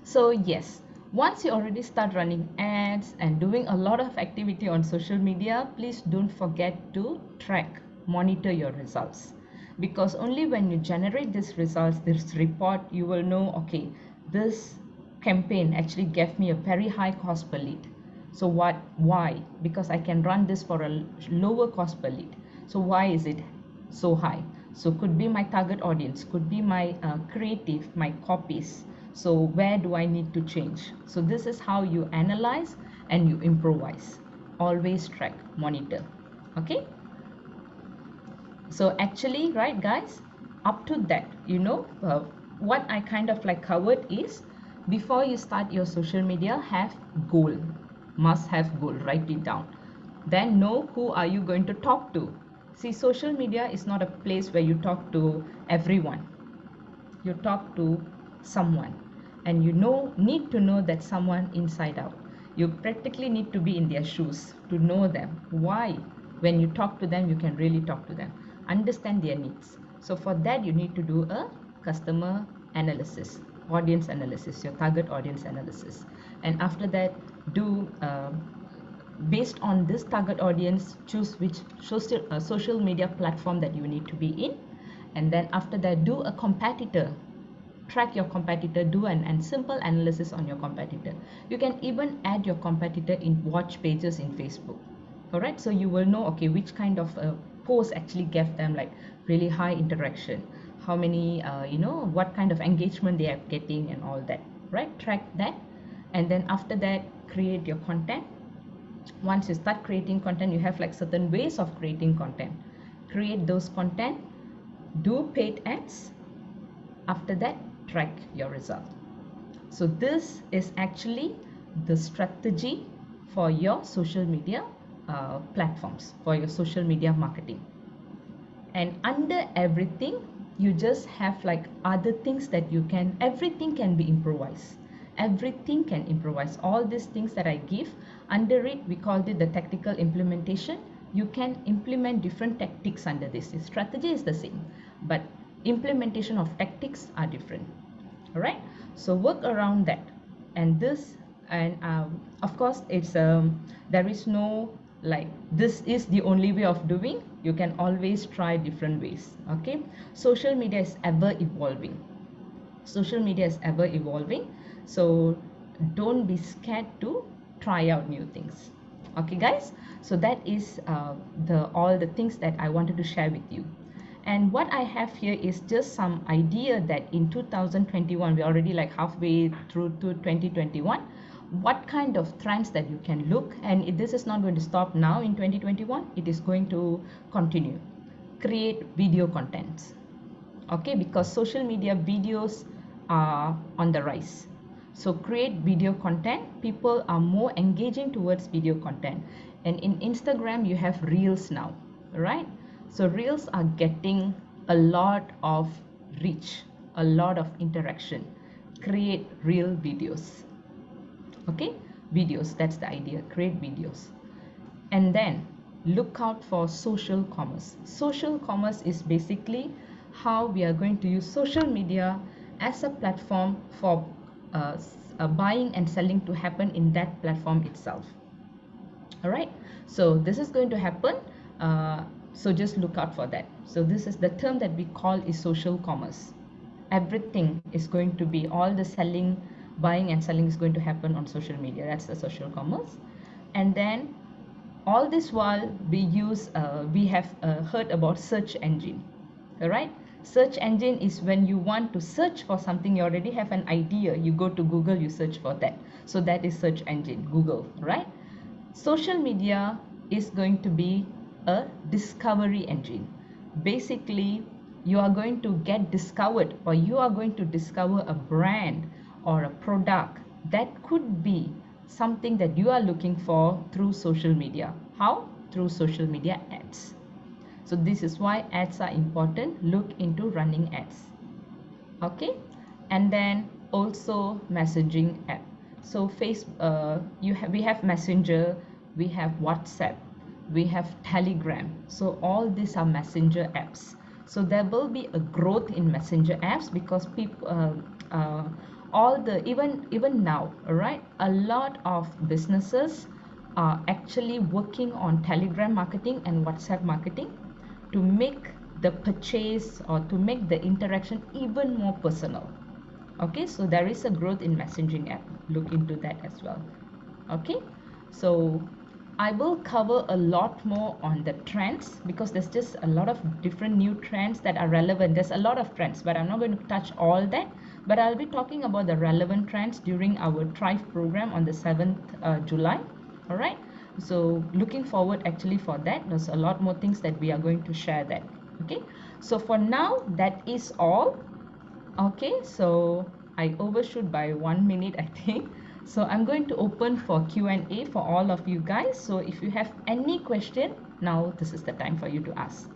So yes, once you already start running ads and doing a lot of activity on social media, please don't forget to track, monitor your results. Because only when you generate these results, this report, you will know, okay, this campaign actually gave me a very high cost per lead. So why? Because I can run this for a lower cost per lead. So why is it so high? So could be my target audience, could be my creative, my copies. So where do I need to change? So this is how you analyze and you improvise. Always track, monitor. Okay. So actually, right guys, up to that, what I kind of like covered is, before you start your social media, have goal. Must have goal, write it down. Then know who are you going to talk to. See, social media is not a place where you talk to everyone. You talk to someone, and need to know that someone inside out. You practically need to be in their shoes to know them. Why? When you talk to them, you can really talk to them, understand their needs. So for that, you need to do a customer analysis, audience analysis, your target audience analysis. And after that, do based on this target audience, choose which social media platform that you need to be in. And then after that, do a competitor, track your competitor, do an simple analysis on your competitor. You can even add your competitor in watch pages in Facebook. All right, so you will know, okay, which kind of post actually gave them like really high interaction, how many what kind of engagement they are getting and all that. Right, track that. And then after that, create your content. Once you start creating content, you have like certain ways of creating content. Create those content, do paid ads. After that, track your result. So this is actually the strategy for your social media platforms, for your social media marketing. And under everything, you just have like other things that everything can be improvised. Everything can improvise. All these things that I give, under it, we called it the tactical implementation. You can implement different tactics under this. The strategy is the same, but implementation of tactics are different. All right, so work around that. And this, and of course, it's there is no like this is the only way of doing. You can always try different ways. Okay, social media is ever evolving. Social media is ever evolving, so don't be scared to try out new things. Okay guys, so that is the all the things that I wanted to share with you. And what I have here is just some idea that in 2021, we're already like halfway through to 2021, what kind of trends that you can look. And this is not going to stop now in 2021, it is going to continue. Create video contents. Okay, because social media videos are on the rise. So create video content. People are more engaging towards video content. And in Instagram, you have reels now, right? So reels are getting a lot of reach, a lot of interaction. Create real videos. Okay, videos, that's the idea. Create videos. And then look out for social commerce. Social commerce is basically how we are going to use social media as a platform for buying and selling to happen in that platform itself. All right, so this is going to happen, so just look out for that. So this is the term that we call is social commerce. Everything is going to be, all the selling, buying and selling is going to happen on social media. That's the social commerce. And then all this while we have heard about search engine. All right, search engine is when you want to search for something, you already have an idea, you go to Google, you search for that. So that is search engine, Google, right? Social media is going to be a discovery engine. Basically, you are going to get discovered, or you are going to discover a brand or a product that could be something that you are looking for through social media. How? Through social media ads. So this is why ads are important. Look into running ads. Okay, and then also messaging app. So we have Messenger, we have WhatsApp, we have Telegram. So all these are messenger apps. So there will be a growth in messenger apps because people all the even now, all right, a lot of businesses are actually working on Telegram marketing and WhatsApp marketing to make the purchase or to make the interaction even more personal. Okay, so there is a growth in messaging app. Look into that as well. Okay, so I will cover a lot more on the trends because there's just a lot of different new trends that are relevant. There's a lot of trends, but I'm not going to touch all that. But I'll be talking about the relevant trends during our Thrive program on the 7th July. All right, so looking forward actually for that. There's a lot more things that we are going to share that. Okay, so for now, that is all. Okay, so I overshoot by 1 minute, I think. So I'm going to open for Q&A for all of you guys. So if you have any question, now this is the time for you to ask.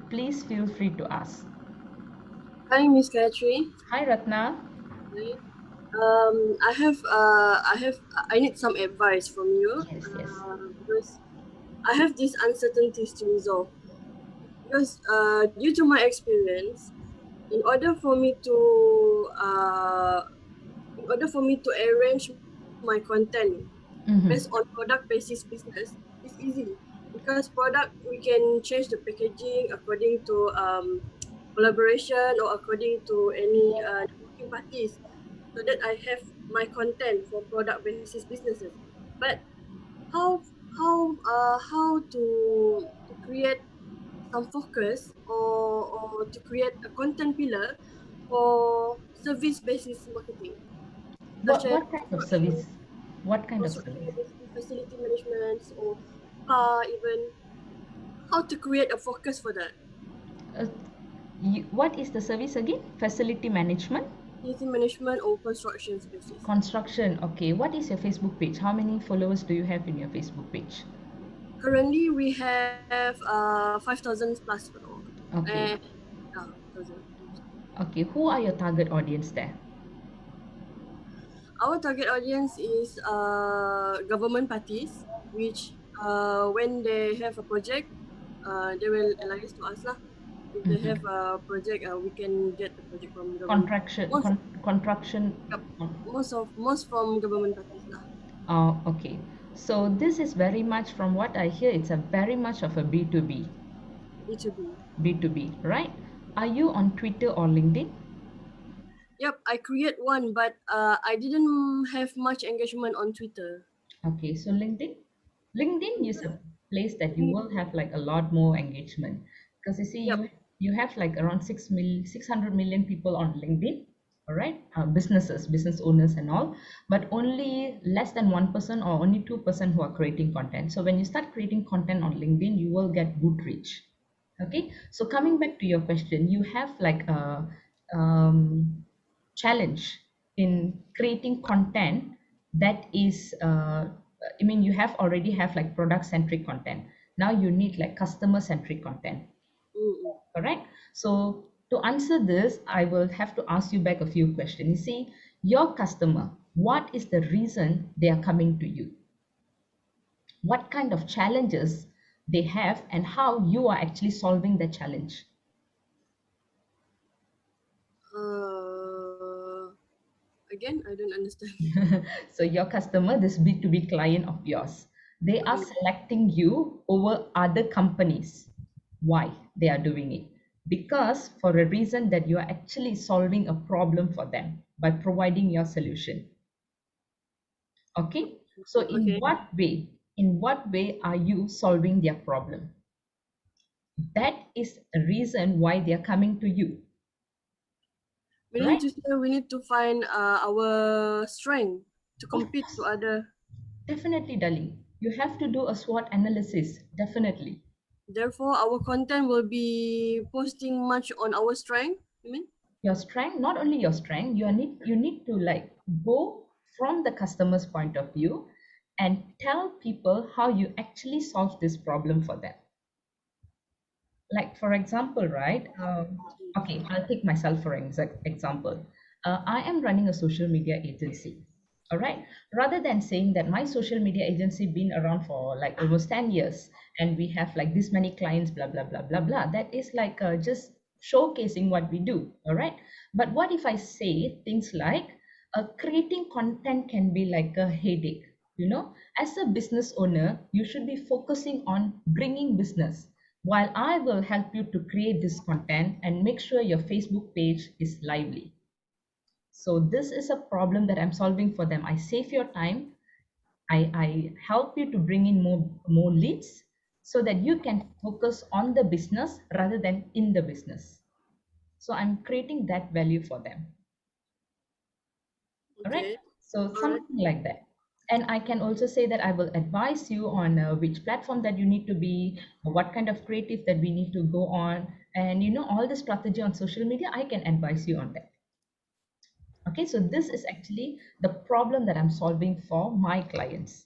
Please feel free to ask. Hi, Miss Kayatthri. Hi, Ratna. Hi. I need some advice from you. Yes, yes. Because I have these uncertainties to resolve. Because due to my experience, in order for me to arrange my content based on product basis business, it's easy because product we can change the packaging according to collaboration or according to any networking parties, so that I have my content for product basis businesses. But how how to create some focus or to create a content pillar for service basis marketing, such as What kind of construction, service? What kind of service? facility management, or even how to create a focus for that. Uh, what is the service again? Facility management? Facility management or construction spaces. Construction. Okay. What is your Facebook page? How many followers do you have in your Facebook page? Currently, we have 5,000 plus followers. Okay. 1,000. Okay. Who are your target audience there? Our target audience is government parties, which when they have a project, they will liaise to us lah. If they have a project, we can get the project from government. Contraction. Yep, most from government parties lah. Okay. So this is very much, from what I hear, it's a very much of a B2B. B2B. B2B, right? Are you on Twitter or LinkedIn? Yep, I create one, but I didn't have much engagement on Twitter. Okay, so LinkedIn is a place that you will have like a lot more engagement because you see Yep. you have like around 600 million people on LinkedIn, all right, business owners and all, but only less than 1% or only 2% who are creating content. So when you start creating content on LinkedIn, you will get good reach. Okay, so coming back to your question, you have like a challenge in creating content that is I mean, you have already have like product centric content. Now you need like customer centric content. Mm-mm. Correct. So to answer this, I will have to ask you back a few questions. You see, your customer, what is the reason they are coming to you? What kind of challenges they have and how you are actually solving the challenge? Again, I don't understand. So your customer, this B2B client of yours, they are selecting you over other companies. Why they are doing it? Because for a reason that you are actually solving a problem for them by providing your solution. Okay, so Okay. in what way are you solving their problem? That is a reason why they are coming to you, right? We need to find our strength to Of compete to course, other. definitely, darling. You have to do a SWOT analysis, definitely. Therefore, our content will be posting much on our strength. You mean? Your strength, not only your strength, you need to like go from the customer's point of view and tell people how you actually solve this problem for them. Like for example, right? Okay, I'll take myself for example. I am running a social media agency. All right. Rather than saying that my social media agency been around for like almost 10 years and we have like this many clients, blah blah blah blah blah. That is like just showcasing what we do. All right. But what if I say things like creating content can be like a headache? You know, as a business owner, you should be focusing on bringing business while I will help you to create this content and make sure your Facebook page is lively. So this is a problem that I'm solving for them. I save your time. I help you to bring in more leads so that you can focus on the business rather than in the business. So I'm creating that value for them. All right. Okay. So All right. something like that. And I can also say that I will advise you on which platform that you need to be, what kind of creative that we need to go on, and you know all the strategy on social media. I can advise you on that. Okay, so this is actually the problem that I'm solving for my clients.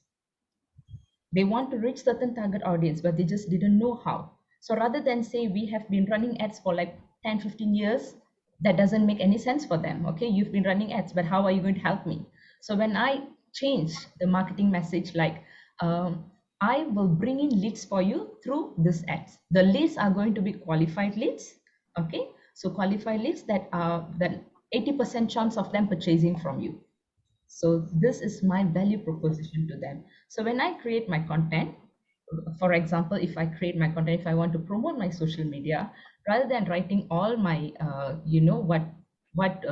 They want to reach certain target audience, but they just didn't know how. So rather than say we have been running ads for like 10, 15 years, that doesn't make any sense for them. Okay, you've been running ads, but how are you going to help me? So when I change the marketing message, like I will bring in leads for you through this ads. The leads are going to be qualified leads. Okay, so qualified leads that are that 80% chance of them purchasing from you. So this is my value proposition to them. So when I create my content, for example, if I create my content, if I want to promote my social media, rather than writing all my, what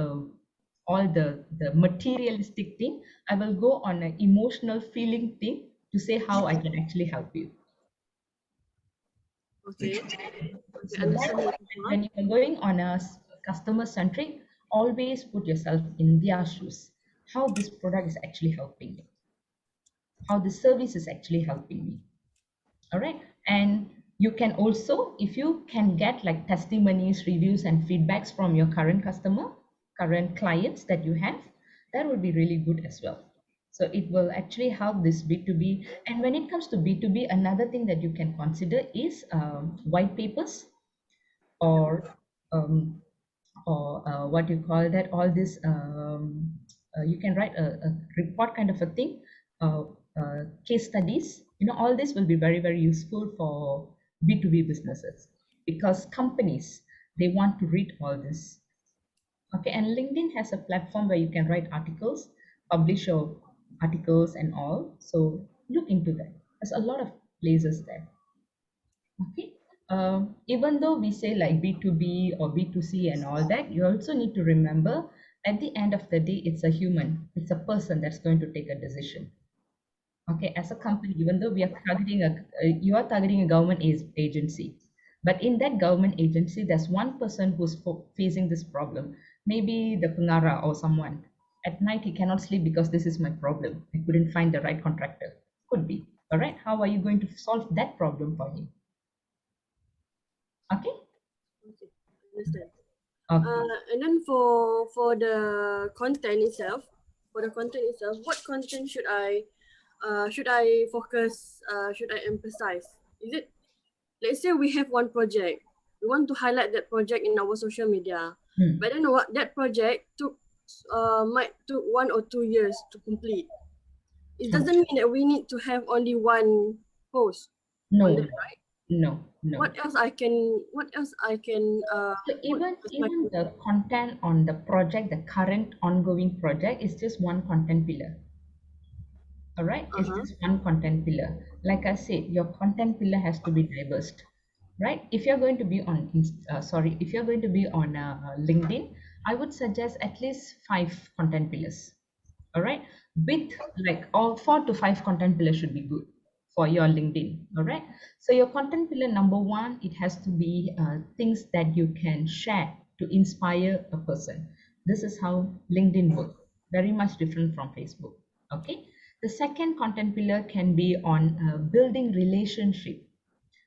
all the materialistic thing, I will go on an emotional feeling thing to say how I can actually help you. Okay. Okay. So Understand that's you. why when you're going on a customer centric, always put yourself in their shoes. How this product is actually helping me, how the service is actually helping me. All right. And you can also, if you can get like testimonies, reviews, and feedbacks from your current customer, current clients that you have, that would be really good as well. So it will actually help this B2B. And when it comes to B2B, another thing that you can consider is white papers or um, what you call that, all this you can write a report kind of a thing, uh, case studies, you know, all this will be very very useful for B2B businesses because companies, they want to read all this. Okay, and LinkedIn has a platform where you can write articles, publish your articles and all, so look into that. There's a lot of places there. Okay. Even though we say like B2B or B2C and all that, you also need to remember at the end of the day, it's a human, it's a person that's going to take a decision. Okay, as a company, even though we are targeting you are targeting a government agency, but in that government agency, there's one person who's facing this problem. Maybe the pengara or someone. At night, he cannot sleep because this is my problem. I couldn't find the right contractor. Could be. All right. How are you going to solve that problem for him? Okay. Okay. Understand. Okay. And then for the content itself, what content should I focus? Should I emphasize? Is it, let's say we have one project, we want to highlight that project in our social media, Hmm. but then what that project took might took 1 or 2 years to complete. It True. doesn't mean that we need to have only one post on No, that, no, right? No, no. What else I can? So put even as my even content? the content on the project, the current ongoing project is just one content pillar. All right, it's Uh-huh. just one content pillar. Like I said, your content pillar has to be diverse, right? If you're going to be on if you're going to be on LinkedIn, I would suggest at least 5 content pillars. All right, with like all 4 to 5 content pillars should be good for your LinkedIn. All right, so your content pillar number one, it has to be things that you can share to inspire a person. This is how LinkedIn works, very much different from Facebook. Okay, the second content pillar can be on building relationship.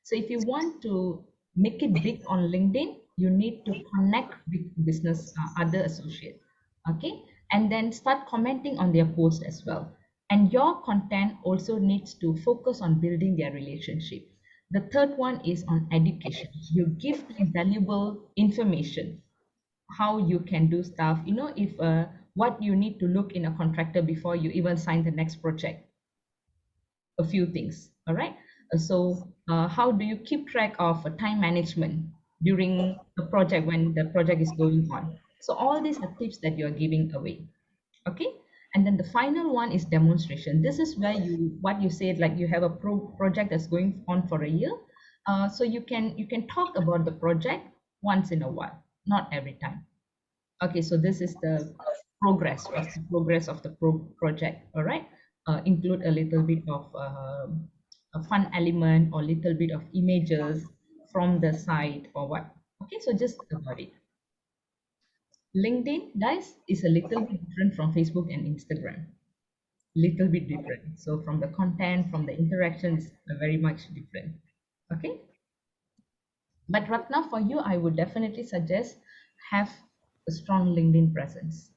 So if you want to make it big on LinkedIn, you need to connect with business other associates, okay, and then start commenting on their post as well. And your content also needs to focus on building their relationship. The third one is on education. You give them valuable information, how you can do stuff. If what you need to look in a contractor before you even sign the next project, a few things. All right. So how do you keep track of time management during the project when the project is going on? So all these are tips that you're giving away. Okay. And then the final one is demonstration. This is where what you said, like you have a project that's going on for a year. So you can talk about the project once in a while, not every time. Okay, so this is the progress. What's the progress of the project? All right. Include a little bit of a fun element or little bit of images from the site or what. Okay, so just about it. LinkedIn, guys, is a little bit different from Facebook and Instagram. Little bit different. So from the content, from the interactions, very much different. Okay. But Ratna, for you, I would definitely suggest have a strong LinkedIn presence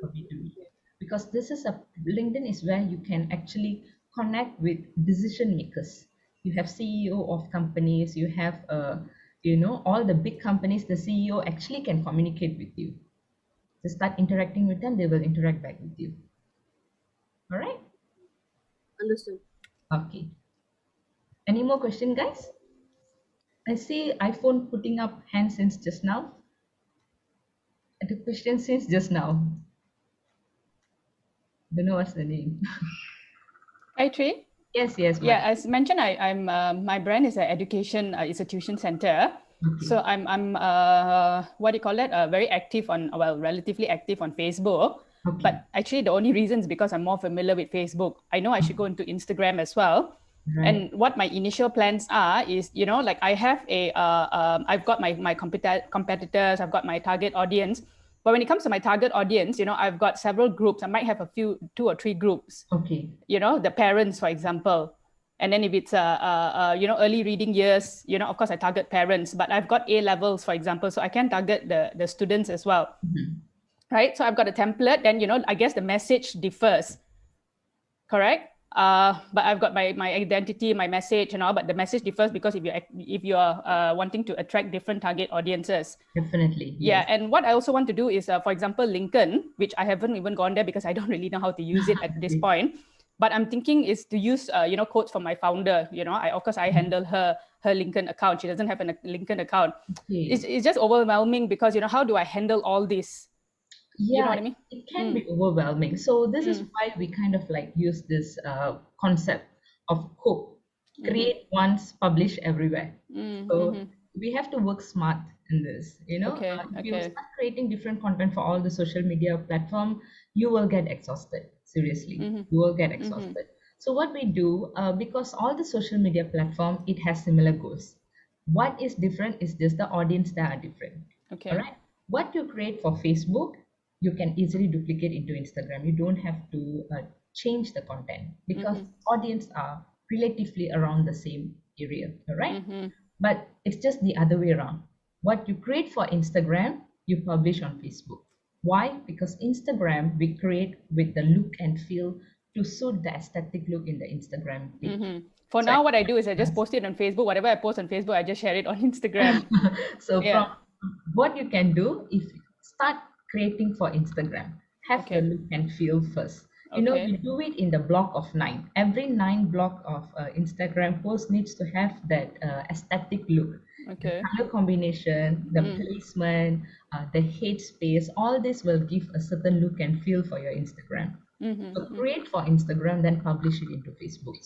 for B2B, because this is a LinkedIn is where you can actually connect with decision makers. You have CEO of companies, you have all the big companies, the CEO actually can communicate with you. Just start interacting with them, they will interact back with you. All right. Understand. Okay, any more question, guys? I see iPhone putting up hands since just now. The question since just now. Don't know what's the name. Kayatthri? Yes, yes, Yeah, madam. as mentioned, I'm my brand is an education institution center. Okay. So I'm what do you call it? Very active on, well, relatively active on Facebook. Okay. But actually, the only reason is because I'm more familiar with Facebook. I know I should go into Instagram as well. Right. And what my initial plans are is, like I have I've got my competitors, I've got my target audience. But when it comes to my target audience, I've got several groups. I might have a few, 2 or 3 groups. Okay. The parents, for example. And then if it's early reading years, of course I target parents, but I've got A levels, for example, so I can target the students as well. Mhm. Right, so I've got a template. Then I guess the message differs, correct? But I've got my identity, my message, and all. But the message differs because if you are wanting to attract different target audiences. Definitely. Yeah, Yes. and what I also want to do is, for example, Lincoln, which I haven't even gone there because I don't really know how to use it at this Okay. point. But I'm thinking is to use, quotes from my founder. Of course, I handle her Lincoln account. She doesn't have a Lincoln account. Okay. It's just overwhelming because how do I handle all this? You know Yeah, what I mean? it can be overwhelming. So this is Mm, why we kind of like use this concept of COPE, mm-hmm, create once, publish everywhere. So mm-hmm. we have to work smart in this. Okay, If you okay. start creating different content for all the social media platform, you will get exhausted. Seriously, Mm-hmm, you will get mm-hmm. exhausted. So what we do, because all the social media platform, it has similar goals. What is different is just the audience that are different. All Okay. right. What you create for Facebook, you can easily duplicate into Instagram. You don't have to change the content because Mm-hmm, audience are relatively around the same area. All right. mm-hmm. But it's just the other way around. What you create for Instagram, you publish on Facebook. Why? Because Instagram, we create with the look and feel to suit the aesthetic look in the Instagram page. Mm-hmm. For So now, what I do is I just post it on Facebook. Whatever I post on Facebook, I just share it on Instagram. so from Yeah. what you can do, if start creating for Instagram, have the Okay. look and feel first. You know, Okay. you do it in the block of 9. Every 9 block of Instagram post needs to have that aesthetic look. The Okay. color combination, the placement, the head space, all this will give a certain look and feel for your Instagram. So create for Instagram, then publish it into Facebook.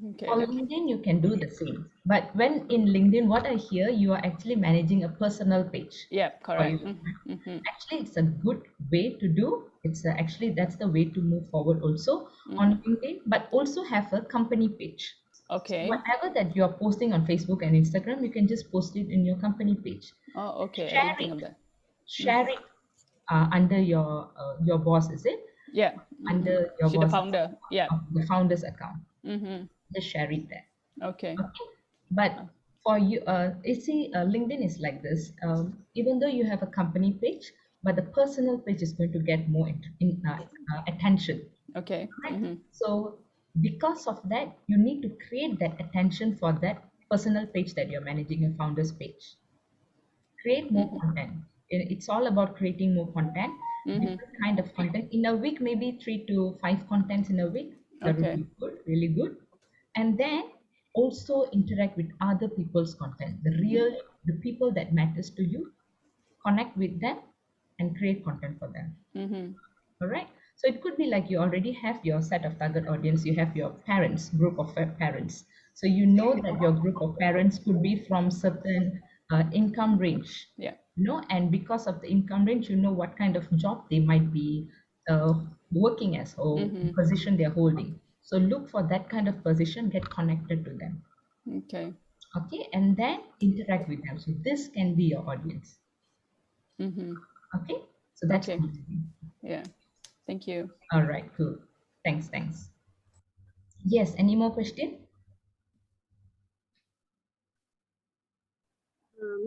Okay. For LinkedIn, you can do the same. But when in LinkedIn, what I hear, you are actually managing a personal page Yeah, for correct. you. Actually, it's a good way to do. Actually that's the way to move forward also on LinkedIn, but also have a company page. So Okay. whatever that you are posting on Facebook and Instagram, you can just post it in your company page. Oh, okay. I Share didn't think it. of that. Share it under your boss, is it? Yeah. Under your She's the boss founder. Yeah. the founder's account. Just share it there. Okay. Okay, but for you, you see, LinkedIn is like this. Even though you have a company page, but the personal page is going to get more attention. Okay. Right? So because of that, you need to create that attention for that personal page that you're managing, a founder's page. Create more content. It's all about creating more content, different kind of content in a week, maybe 3 to 5 contents in a week. That would Okay. be good, really good. And then also interact with other people's content, the people that matters to you. Connect with them and create content for them. All right, so it could be like you already have your set of target audience. You have your parents, group of parents, so you know that your group of parents could be from certain income range, Yeah. and because of the income range, you know what kind of job they might be uh, working as, or position they're holding. So look for that kind of position, get connected to them. Okay. Okay, and then interact with them. So this can be your audience. Okay, so that's Okay. easy. Yeah. Thank you. All right, cool. Thanks. Yes, any more question?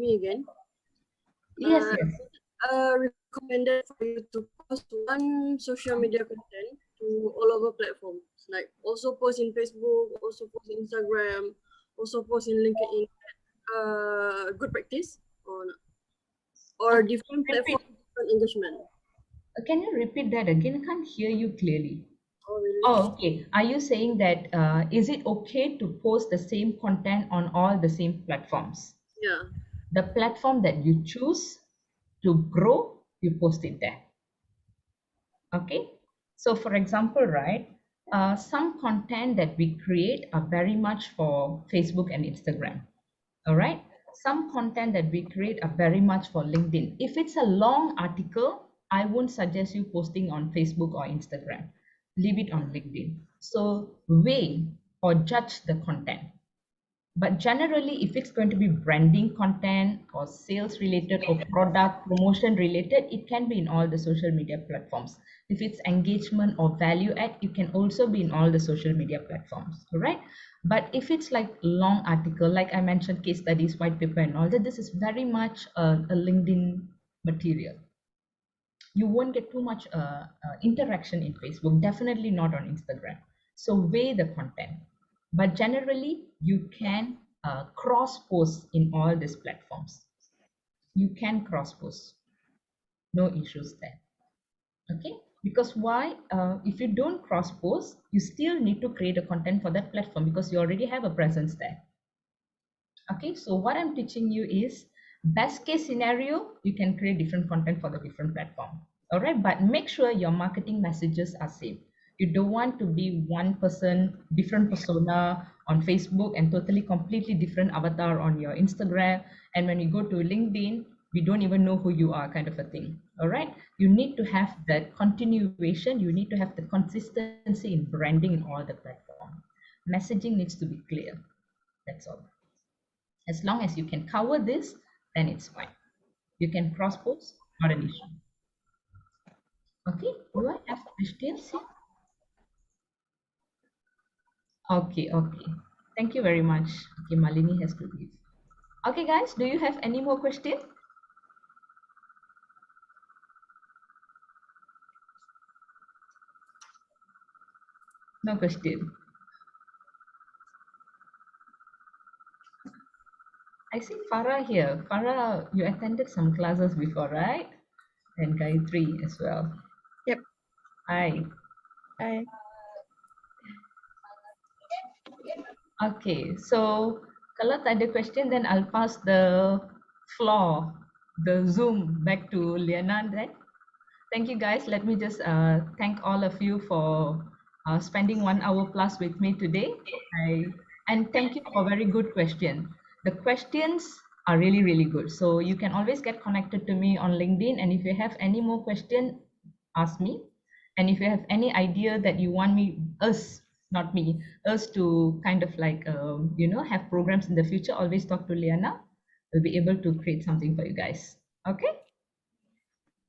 Me again. Yes, Uh, yes. recommended for you to post one social media content to all over platforms, like also post in Facebook, also post in Instagram, also post in LinkedIn. Good practice or not? Or different Repeat. platform, different engagement. Can you repeat that again? I can't hear you clearly. Oh really? Oh, okay. Are you saying that is it okay to post the same content on all the same platforms? Yeah. The platform that you choose to grow, you post it there. Okay, so for example, right, some content that we create are very much for Facebook and Instagram. All right, some content that we create are very much for LinkedIn. If it's a long article, I won't suggest you posting on Facebook or Instagram. Leave it on LinkedIn. So weigh or judge the content. But generally, if it's going to be branding content or sales related or product promotion related, it can be in all the social media platforms. If it's engagement or value add, you can also be in all the social media platforms. All right. But if it's like long article, like I mentioned, case studies, white paper, and all that, this is very much a LinkedIn material. You won't get too much interaction in Facebook, definitely not on Instagram. So weigh the content. But generally, you can cross post in all these platforms. You can cross post, no issues there. Okay, because why? If you don't cross post, you still need to create a content for that platform because you already have a presence there. Okay, so what I'm teaching you is best case scenario, you can create different content for the different platform. All right, but make sure your marketing messages are same. You don't want to be one person, different persona on Facebook and totally completely different avatar on your Instagram. And when you go to LinkedIn, we don't even know who you are, kind of a thing. All right, you need to have that continuation. You need to have the consistency in branding in all the platform. Messaging needs to be clear. That's all. As long as you can cover this, then it's fine. You can cross post, not an issue. Okay, do I have questions here? Okay. Thank you very much. Okay, Malini has to leave. Okay, guys, do you have any more questions? No question. I see Farah here. Farah, you attended some classes before, right? And Kayatthri as well. Yep. Hi. Bye. Okay, so kalau tak ada question, then I'll pass the floor, the Zoom back to Liana then. Thank you guys. Let me just thank all of you for spending 1 hour plus with me today. And thank you for a very good question. The questions are really, really good. So you can always get connected to me on LinkedIn. And if you have any more question, ask me. And if you have any idea that you want not me, us to kind of like, have programs in the future, always talk to Liana. We'll be able to create something for you guys. Okay?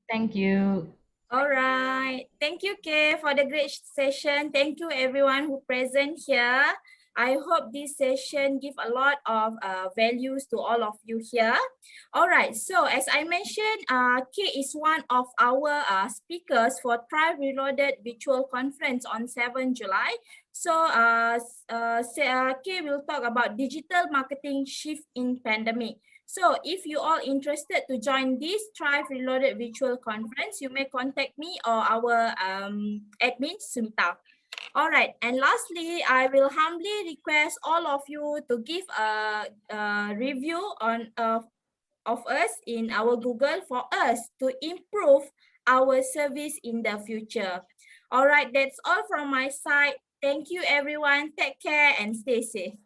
Thank you. All right. Thank you, Kay, for the great session. Thank you, everyone who present here. I hope this session give a lot of values to all of you here. All right. So as I mentioned, Kay is one of our speakers for Thrive Reloaded virtual conference on 7 July. So Kay will talk about digital marketing shift in pandemic. So if you all interested to join this Thrive Reloaded virtual conference, you may contact me or our admin, Sumita. All right, and lastly, I will humbly request all of you to give a review on of us in our Google for us to improve our service in the future. All right, that's all from my side. Thank you, everyone. Take care and stay safe.